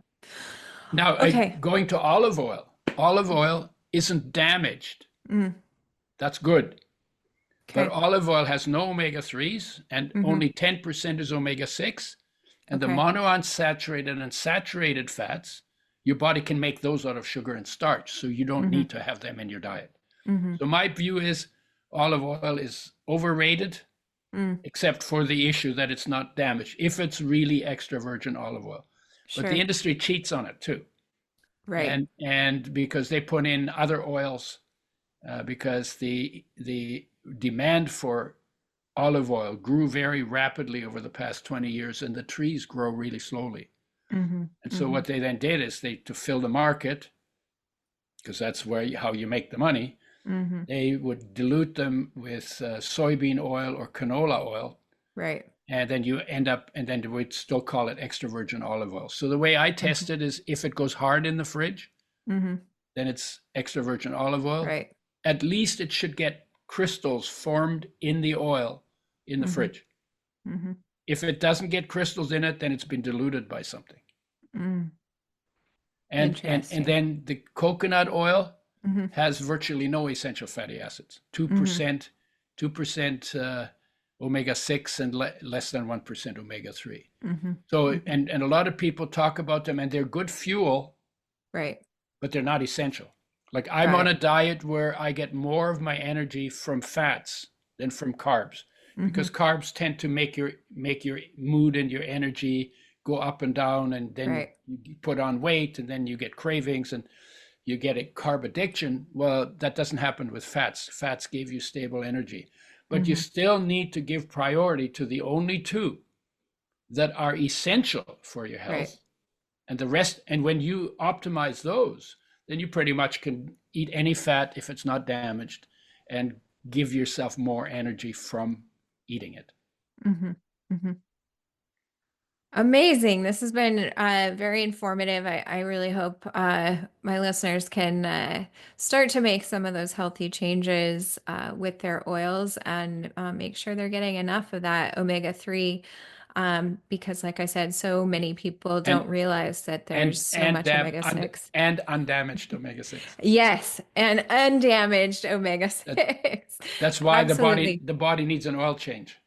Now, Okay. going to olive oil. Olive oil isn't damaged. That's good. Okay. But olive oil has no omega-3s, and only 10% is omega-6. And the monounsaturated and saturated fats, your body can make those out of sugar and starch, so you don't need to have them in your diet. So my view is olive oil is overrated, except for the issue that it's not damaged, if it's really extra virgin olive oil. Sure. But the industry cheats on it too. Right. And because they put in other oils, because the demand for olive oil grew very rapidly over the past 20 years, and the trees grow really slowly. And so what they then did is to fill the market, because that's how you make the money, they would dilute them with soybean oil or canola oil. Right. And then and then we'd still call it extra virgin olive oil. So the way I test it is, if it goes hard in the fridge, then it's extra virgin olive oil. Right. At least it should get crystals formed in the oil in the fridge. If it doesn't get crystals in it, then it's been diluted by something. And then the coconut oil has virtually no essential fatty acids. 2% omega-6 and less than 1% omega-3. So and a lot of people talk about them, and they're good fuel, Right. but they're not essential. Like, I'm on a diet where I get more of my energy from fats than from carbs, because carbs tend to make your mood and your energy go up and down, and then you put on weight, and then you get cravings, and you get a carb addiction. Well, that doesn't happen with fats. Fats give you stable energy, but you still need to give priority to the only two that are essential for your health, and the rest. And when you optimize those, then you pretty much can eat any fat if it's not damaged, and give yourself more energy from eating it. Amazing. This has been very informative. I really hope my listeners can start to make some of those healthy changes with their oils, and make sure they're getting enough of that omega-3. Because like I said, so many people don't and realize that there's so much omega-6. and undamaged omega-6. Yes, and undamaged That, omega-6. that's why Absolutely. the body needs an oil change, just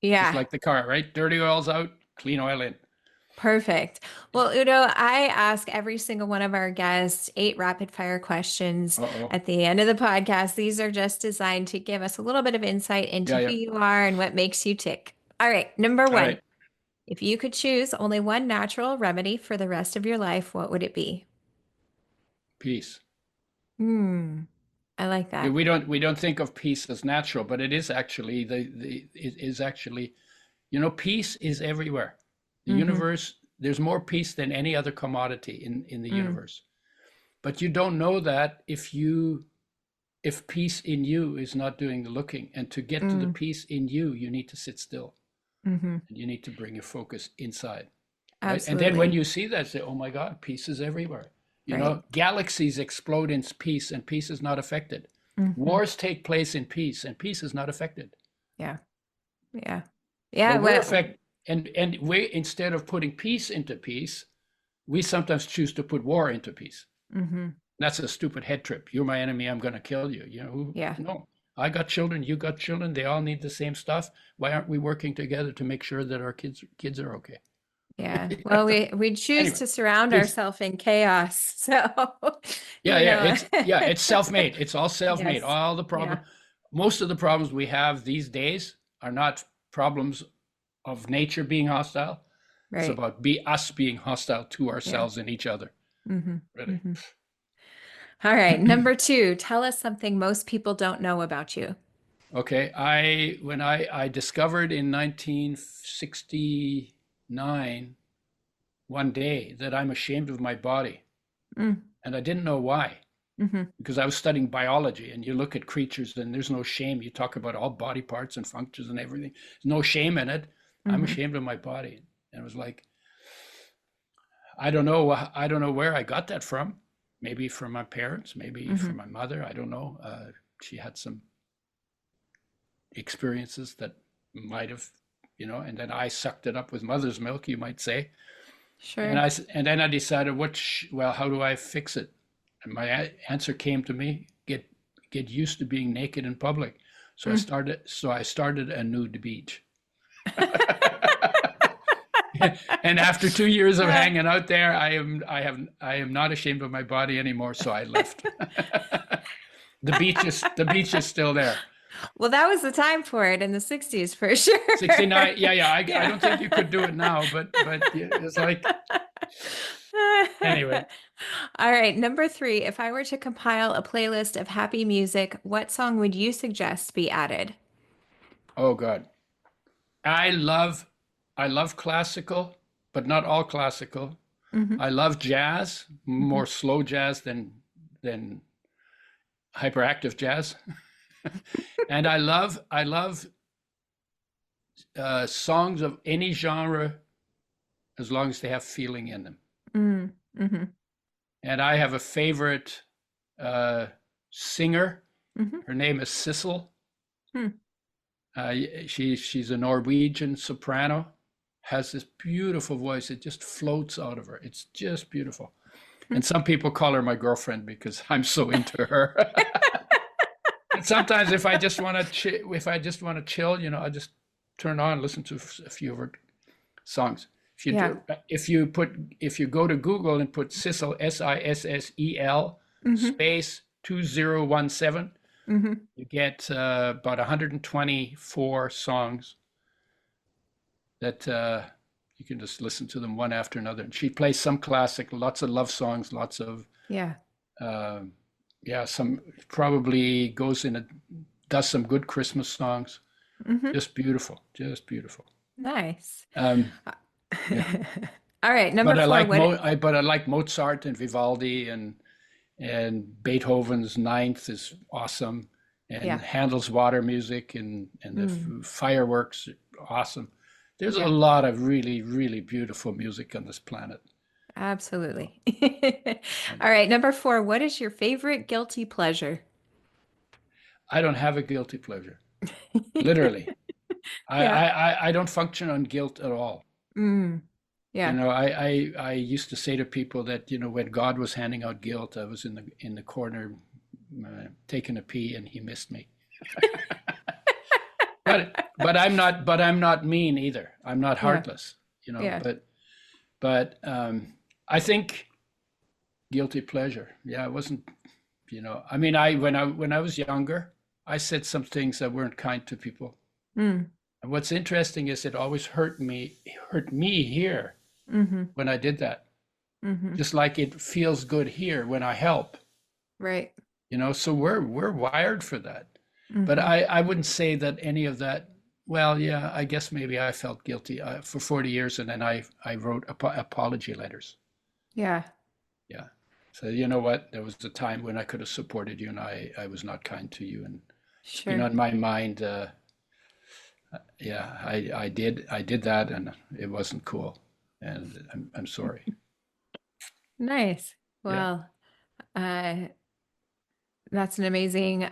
Yeah. like the car, right? Dirty oil's out, clean oil in. Perfect. Well, Udo, I ask every single one of our guests 8 rapid fire questions Uh-oh. at the end of the podcast. These are just designed to give us a little bit of insight into Yeah, who yeah. you are and what makes you tick. All right, number All one, right. if you could choose only one natural remedy for the rest of your life, what would it be? Peace. Hmm, I like Yeah, that. we don't think of peace as natural, but it is actually the it is actually, peace is everywhere. The Mm-hmm. universe, there's more peace than any other commodity in the Mm, universe. But you don't know that if peace in you is not doing the looking. And to get to the mm, peace in you, you need to sit still mm-hmm. and you need to bring your focus inside. Right? And then when Absolutely. you see that, say, oh my God, peace is everywhere. Right. Galaxies explode in peace and peace is not affected. Mm-hmm. Wars take place in peace and peace is not affected. Yeah. Yeah. But Yeah. we're Well, affected. And we, instead of putting peace into peace, we sometimes choose to put war into peace. mm-hmm. That's a stupid head trip. You're my enemy. I'm going to kill you. Yeah. No, I got children. You got children. They all need the same stuff. Why aren't we working together to make sure that our kids are okay? Yeah. Well, we choose Anyway, to surround peace. ourselves in chaos. So, Yeah, you yeah. know, It's self-made. It's all self-made. yes. All the Yeah. problem, most of the problems we have these days are not problems of nature being hostile. It's Right. about us being hostile to Yeah. ourselves and each other. Mm-hmm. Really. Mm-hmm. All right. Number two, tell us something most people don't know about you. Okay. I discovered in 1969 one day that I'm ashamed of my body, Mm, and I didn't know why. mm-hmm. Because I was studying biology and you look at creatures and there's no shame. You talk about all body parts and functions and everything. There's no shame in it. I'm Mm-hmm. ashamed of my body. And it was like, I don't know where I got that from. Maybe from my parents, maybe Mm-hmm. from my mother. I don't know. She had some experiences that might have, and then I sucked it up with mother's milk, you might say. And Sure. and then I decided, well, how do I fix it? And my answer came to me: get used to being naked in public. So Mm. I started a nude beach. And after 2 years of hanging out there, I am not ashamed of my body anymore. So I left. The beach is still there. Well, that was the time for it in the 60s for sure. 69. Yeah, yeah. I Yeah. don't think you could do it now, but it's like, anyway. All right, number three, if I were to compile a playlist of happy music, what song would you suggest be added? Oh God. I love I love classical, but not all classical. Hmm. I love jazz, Hmm. more slow jazz than hyperactive jazz. And I love songs of any genre as long as they have feeling in them. Mm-hmm. And I have a favorite uh, singer. Hmm. Her name is Sissel. Hmm. She's a Norwegian soprano, has this beautiful voice. It just floats out of her. It's just beautiful. And some people call her my girlfriend because I'm so into her. And sometimes if I just want to chill, I just turn on and listen to a few of her songs. Yeah. If you go to Google and put Sissel, Sissel, Hmm. space 2017, Hmm. you get about 124 songs that you can just listen to them one after another. And she plays some classic, lots of love songs, lots of Yeah. uh, some probably does some good Christmas songs. Hmm. Just beautiful, just beautiful. Nice. Um, yeah. All right, number But I four, like Mozart and Vivaldi and Beethoven's Ninth is awesome, and yeah. Handel's water music and the Mm. fireworks, awesome. There's a Yeah, lot of really, really beautiful music on this planet. absolutely. And All right, number four, what is your favorite guilty pleasure? I don't have a guilty pleasure, literally. Yeah. I don't function on guilt at all. Mm. You Yeah. know, I used to say to people that, you know, when God was handing out guilt, I was in the corner taking a pee and he missed me. But I'm not mean either. I'm not Yeah. heartless, you know, Yeah. but I think guilty pleasure. Yeah, it wasn't, you know, I mean, when I was younger, I said some things that weren't kind to people. Mm. And what's interesting is it always hurt me here Mm-hmm. when I did that. Mm-hmm. Just like it feels good here when I help, Right. you know, so we're wired for that. But Mm-hmm. I wouldn't say that any of that, well, yeah, I guess maybe I felt guilty for 40 years and then I wrote apology letters. Yeah. Yeah. So you know what? There was a time when I could have supported you and I was not kind to you. And it's been Sure. on my mind. Yeah, I did that and it wasn't cool. And I'm sorry. Nice. Yeah. Well, uh, that's an amazing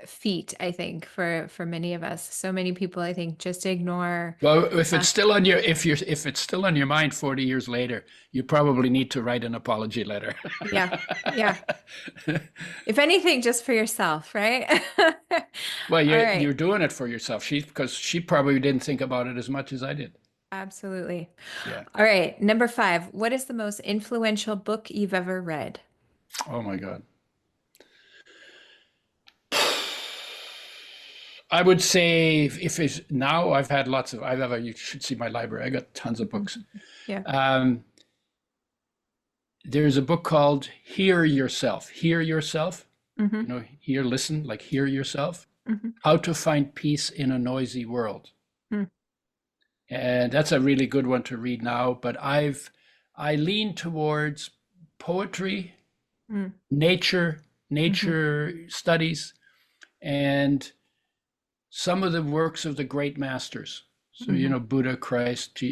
feat, I think, for many of us. So many people, I think, just ignore. Well, if Uh, it's still on your if it's still on your mind 40 years later, you probably need to write an apology letter. yeah, yeah. If anything, just for yourself, right? Well, All right. you're doing it for yourself. Because she probably didn't think about it as much as I did. Absolutely. Yeah. All right. Number five. What is the most influential book you've ever read? Oh my God. I would say if it's now, I've had lots of. You should see my library. I got tons of books. Yeah. There's a book called Hear Yourself. Hear Yourself. Mm-hmm. You know, hear, listen, like hear yourself. Mm-hmm. How to find peace in a noisy world. And that's a really good one to read now. But I lean towards poetry, Mm-hmm. nature studies, and some of the works of the great masters. So, you Mm-hmm. know, Buddha, Christ,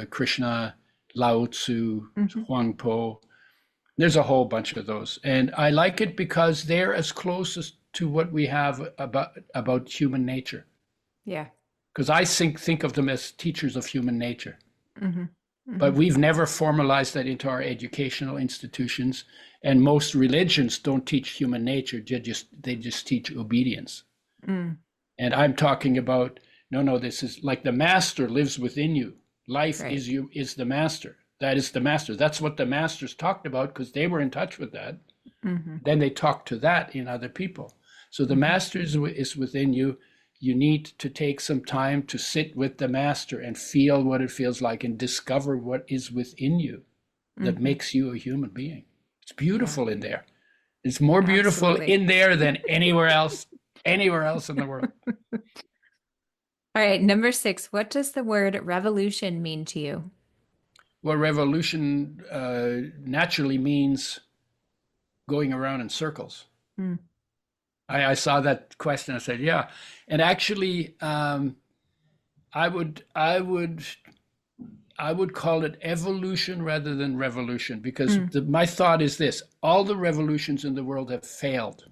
Krishna, Lao Tzu, Mm-hmm. Huang Po. There's a whole bunch of those. And I like it because they're as close as to what we have about human nature. Yeah. Because I think of them as teachers of human nature. Mm-hmm. But Mm-hmm. we've never formalized that into our educational institutions. And most religions don't teach human nature. They just teach obedience. Mm. And I'm talking about, no, this is like the master lives within you. Life Right. is the master. That is the master. That's what the masters talked about because they were in touch with that. Mm-hmm. Then they talked to that in other people. So the Mm-hmm. master is within you. You need to take some time to sit with the master and feel what it feels like and discover what is within you that Mm-hmm. makes you a human being. It's beautiful in there. It's more beautiful Absolutely. in there than anywhere else in the world. All right. Number six. What does the word revolution mean to you? Well, revolution naturally means going around in circles. Mm. I saw that question. I said, yeah. And actually, I would call it evolution rather than revolution because Mm. my thought is this: all the revolutions in the world have failed,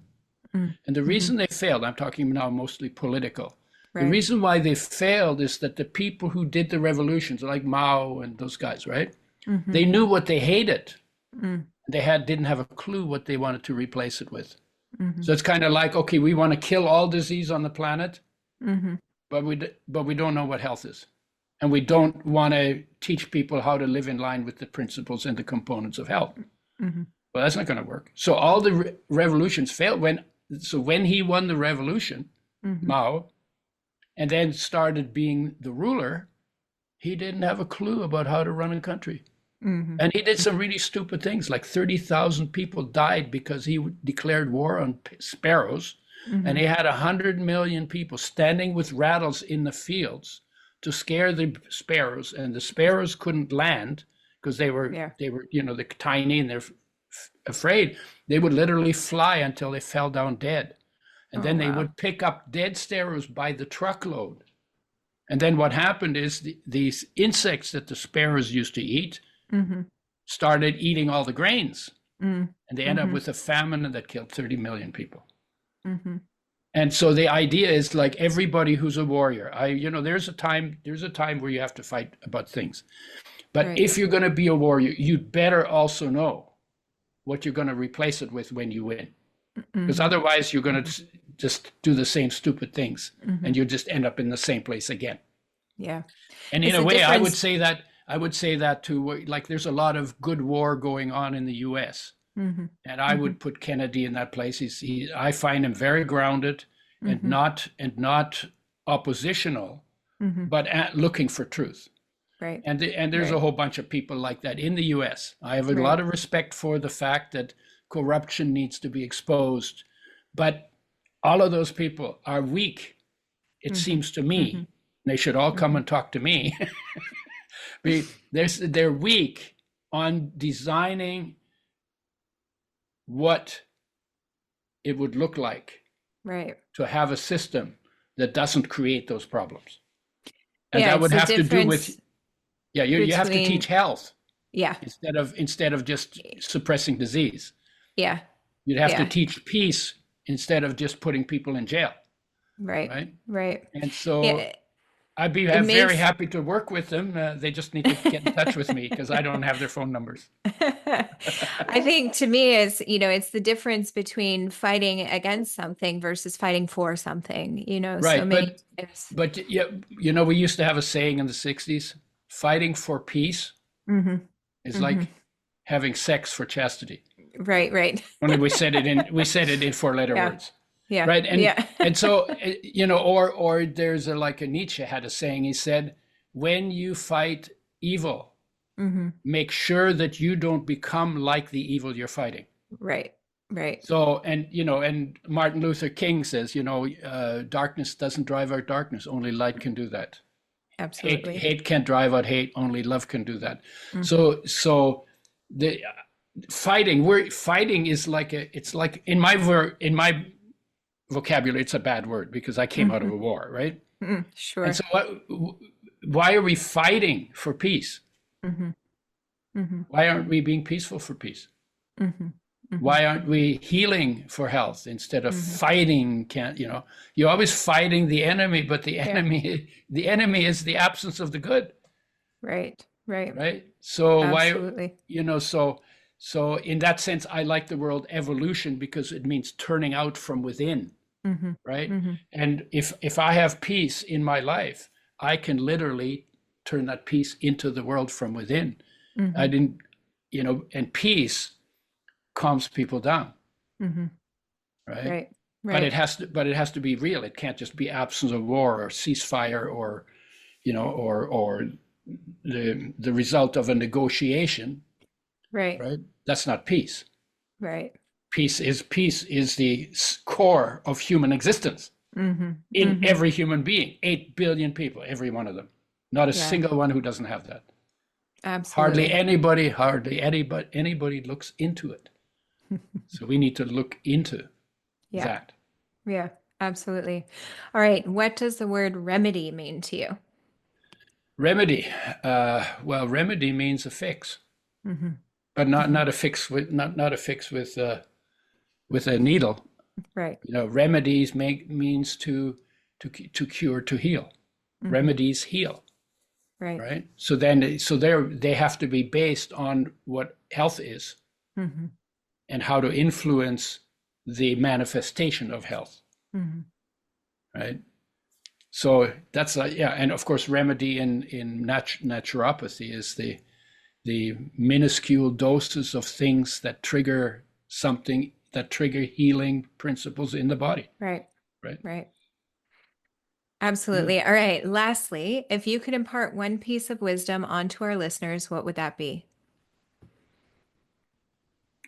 Mm. and the Mm-hmm. reason they failed, I'm talking now mostly political. The Right. reason why they failed is that the people who did the revolutions, like Mao and those guys, right? Mm-hmm. They knew what they hated. Mm. They didn't have a clue what they wanted to replace it with. Mm-hmm. So it's kind of like, okay, we want to kill all disease on the planet, Mm-hmm. but we don't know what health is, and we don't want to teach people how to live in line with the principles and the components of health. Mm-hmm. Well, that's not going to work. So all the revolutions failed. When he won the revolution, Mm-hmm. Mao, and then started being the ruler, he didn't have a clue about how to run a country. Mm-hmm. And he did some really stupid things, like 30,000 people died because he declared war on sparrows. Mm-hmm. And he had 100 million people standing with rattles in the fields to scare the sparrows. And the sparrows couldn't land because they were, you know, they're tiny and they're afraid. They would literally fly until they fell down dead. And then they would pick up dead sparrows by the truckload. And then what happened is these insects that the sparrows used to eat Mm-hmm. started eating all the grains. Mm-hmm. And they ended up with a famine that killed 30 million people. Mm-hmm. And so the idea is like everybody who's a warrior, there's a time where you have to fight about things. But Right. if you're going to be a warrior, you'd better also know what you're going to replace it with when you win. Because otherwise you're going to just do the same stupid things and you just end up in the same place again. Yeah. And in It's a the way, I would difference. say that too, like there's a lot of good war going on in the US. Mhm. And I would put Kennedy in that place. I find him very grounded and Mhm. not oppositional, Mhm. but looking for truth. Right. And there's a Right. whole bunch of people like that in the US. I have a Right. lot of respect for the fact that corruption needs to be exposed, but all of those people are weak, it Mhm. seems to me. Mhm. They should all come Mhm. and talk to me. They're weak on designing what it would look like Right. to have a system that doesn't create those problems. And Yeah, that it's would the have to do with, difference you have to teach between, health yeah. instead of just suppressing disease. Yeah. You'd have to Yeah. teach peace instead of just putting people in jail, Right. right? Right. And so Yeah. I'd be It very makes happy to work with them. They just need to get in touch with me because I don't have their phone numbers. I think to me is, it's the difference between fighting against something versus fighting for something, so Right, many times. but yeah, we used to have a saying in the 60s, fighting for peace Hmm. is Hmm. like having sex for chastity. Right, right. Only we said it in four-letter Yeah, words. yeah, Right. yeah. And so, or there's like a Nietzsche had a saying, he said, when you fight evil, Hmm. make sure that you don't become like the evil you're fighting. Right, right. So, and Martin Luther King says, darkness doesn't drive out darkness, only light can do that. Absolutely. Hate can't drive out hate, only love can do that. Hmm. So the fighting is like it's like in my vocabulary, it's a bad word because I came out of Hmm. a war, right? And Sure. so why are we fighting for peace? Hmm. Hmm. Why aren't we being peaceful for peace? Hmm. Hmm. Why aren't we healing for health instead of Hmm. fighting? You're always fighting the enemy, but the Yeah. enemy is the absence of the good, Right, right. right? So why, Absolutely. so in that sense, I like the word evolution because it means turning out from within, Hmm. right? Hmm. And if I have peace in my life, I can literally turn that peace into the world from within. I Hmm. didn't, and peace calms people down, Hmm. right? Right, But right. it has to be real. It can't just be absence of war or ceasefire or, or the result of a negotiation, Right, right? That's not peace. right. Peace is the core of human existence Hmm. in Hmm. every human being, 8 billion people, every one of them. Not a Yeah, single one who doesn't have that. absolutely. Hardly anybody looks into it. So we need to look into Yeah, that. yeah, absolutely. All right. What does the word remedy mean to you? Remedy. Well, remedy means a fix, Hmm. but Hmm. not a fix with not a fix with a needle. Right. Remedies means to cure, to heal. Hmm. Remedies heal, Right. right? So they have to be based on what health is Hmm. and how to influence the manifestation of health, Hmm. right? So that's yeah, and of course, remedy in naturopathy is the minuscule doses of things that trigger something that trigger healing principles in the body, Right. right? Right. Yeah. Absolutely. All right. Lastly, if you could impart one piece of wisdom onto our listeners, what would that be?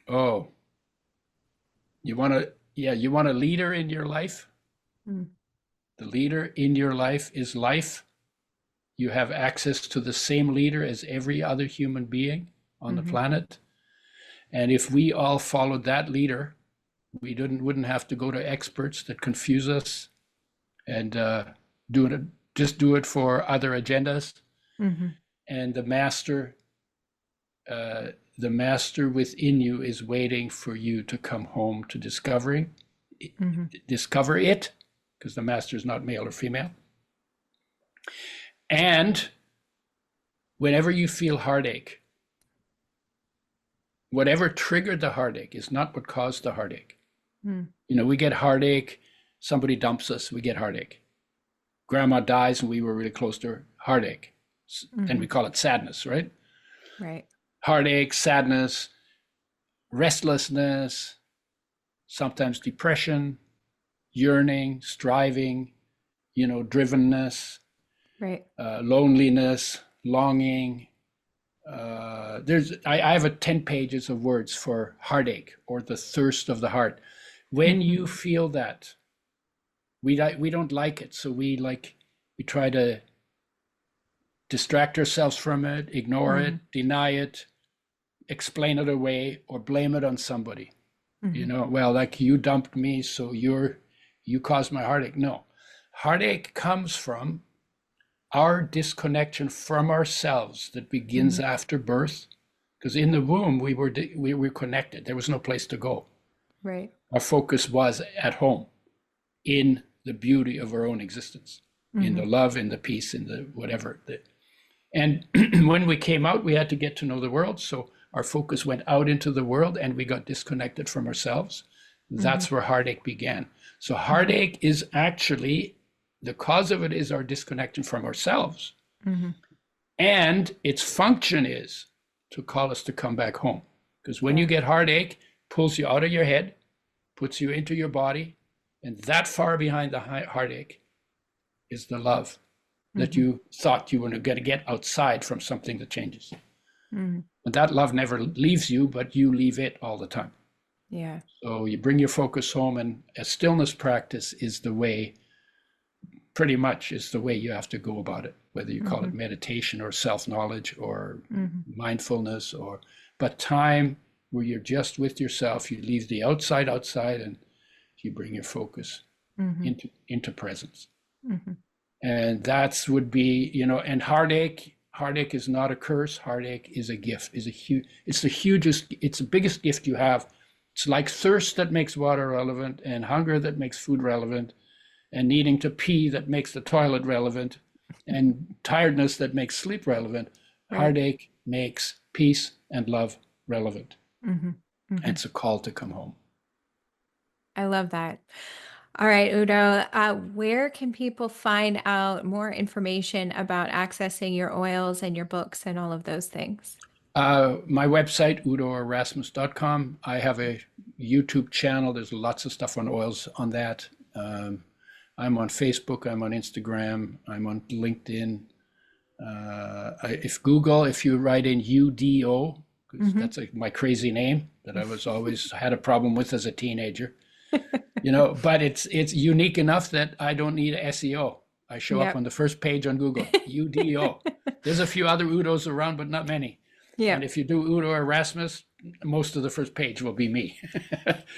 Oh, you want a leader in your life? Mm. The leader in your life is life. You have access to the same leader as every other human being on the Mm-hmm. planet. And if we all followed that leader, we wouldn't have to go to experts that confuse us and do it for other agendas. Mm-hmm. And the master within you is waiting for you to come home to discover it because the master is not male or female. And whenever you feel heartache, whatever triggered the heartache is not what caused the heartache. We get heartache, somebody dumps us, we get heartache. Grandma dies and we were really close to her, heartache. Then we call it sadness, right? Right. Heartache, sadness, restlessness, sometimes depression, yearning, striving, drivenness, right, loneliness, longing. I have 10 pages of words for heartache or the thirst of the heart. When you feel that, we don't like it, so we try to distract ourselves from it, ignore it, deny it, explain it away, or blame it on somebody. Well, like you dumped me, so you caused my heartache. No, heartache comes from our disconnection from ourselves that begins after birth, because in the womb we were connected. There was no place to go. Right. Our focus was at home, in the beauty of our own existence, in the love, in the peace, in the whatever. And when we came out, we had to get to know the world. So our focus went out into the world and we got disconnected from ourselves. That's where heartache began. So heartache is actually, the cause of it is our disconnection from ourselves. And its function is to call us to come back home. Because when you get heartache, pulls you out of your head, puts you into your body, and that far behind the heartache is the love that you thought you were going to get outside from something that changes. And that love never leaves you, but you leave it all the time. Yeah. So you bring your focus home, and a stillness practice is the way, pretty much is the way you have to go about it, whether you call it meditation or self-knowledge or mindfulness, but time where you're just with yourself. You leave the outside, and you bring your focus into presence. And that's would be, and heartache is not a curse. Heartache is a gift, it's the biggest gift you have. It's like thirst that makes water relevant, and hunger that makes food relevant, and needing to pee that makes the toilet relevant, and tiredness that makes sleep relevant. Right. Heartache makes peace and love relevant. And it's a call to come home. I love that. All right, Udo, where can people find out more information about accessing your oils and your books and all of those things? My website, udoerasmus.com. I have a YouTube channel. There's lots of stuff on oils on that. I'm on Facebook. I'm on Instagram. I'm on LinkedIn. If you write in UDO, because that's my crazy name that I was always had a problem with as a teenager. But it's unique enough that I don't need SEO. I show up on the first page on Google, UDO. There's a few other Udos around, but not many. Yeah. And if you do Udo Erasmus, most of the first page will be me.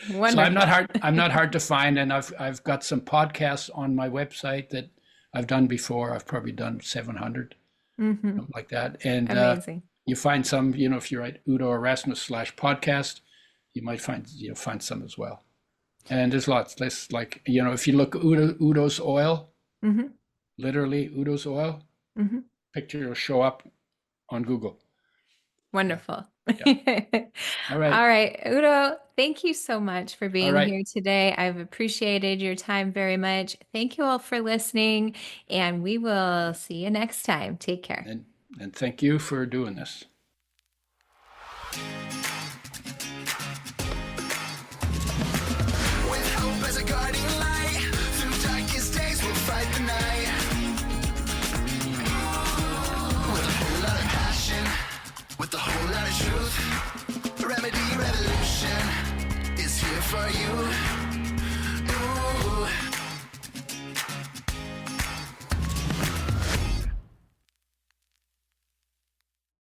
So I'm not hard to find, and I've got some podcasts on my website that I've done before. I've probably done 700, something like that. And amazing. You find some, if you write Udo Erasmus /podcast, you might find some as well. And there's lots. There's if you look Udo's oil, literally Udo's oil, picture will show up on Google. Wonderful. Yeah. All right. All right, Udo, thank you so much for being here today. I've appreciated your time very much. Thank you all for listening, and we will see you next time. Take care. And thank you for doing this.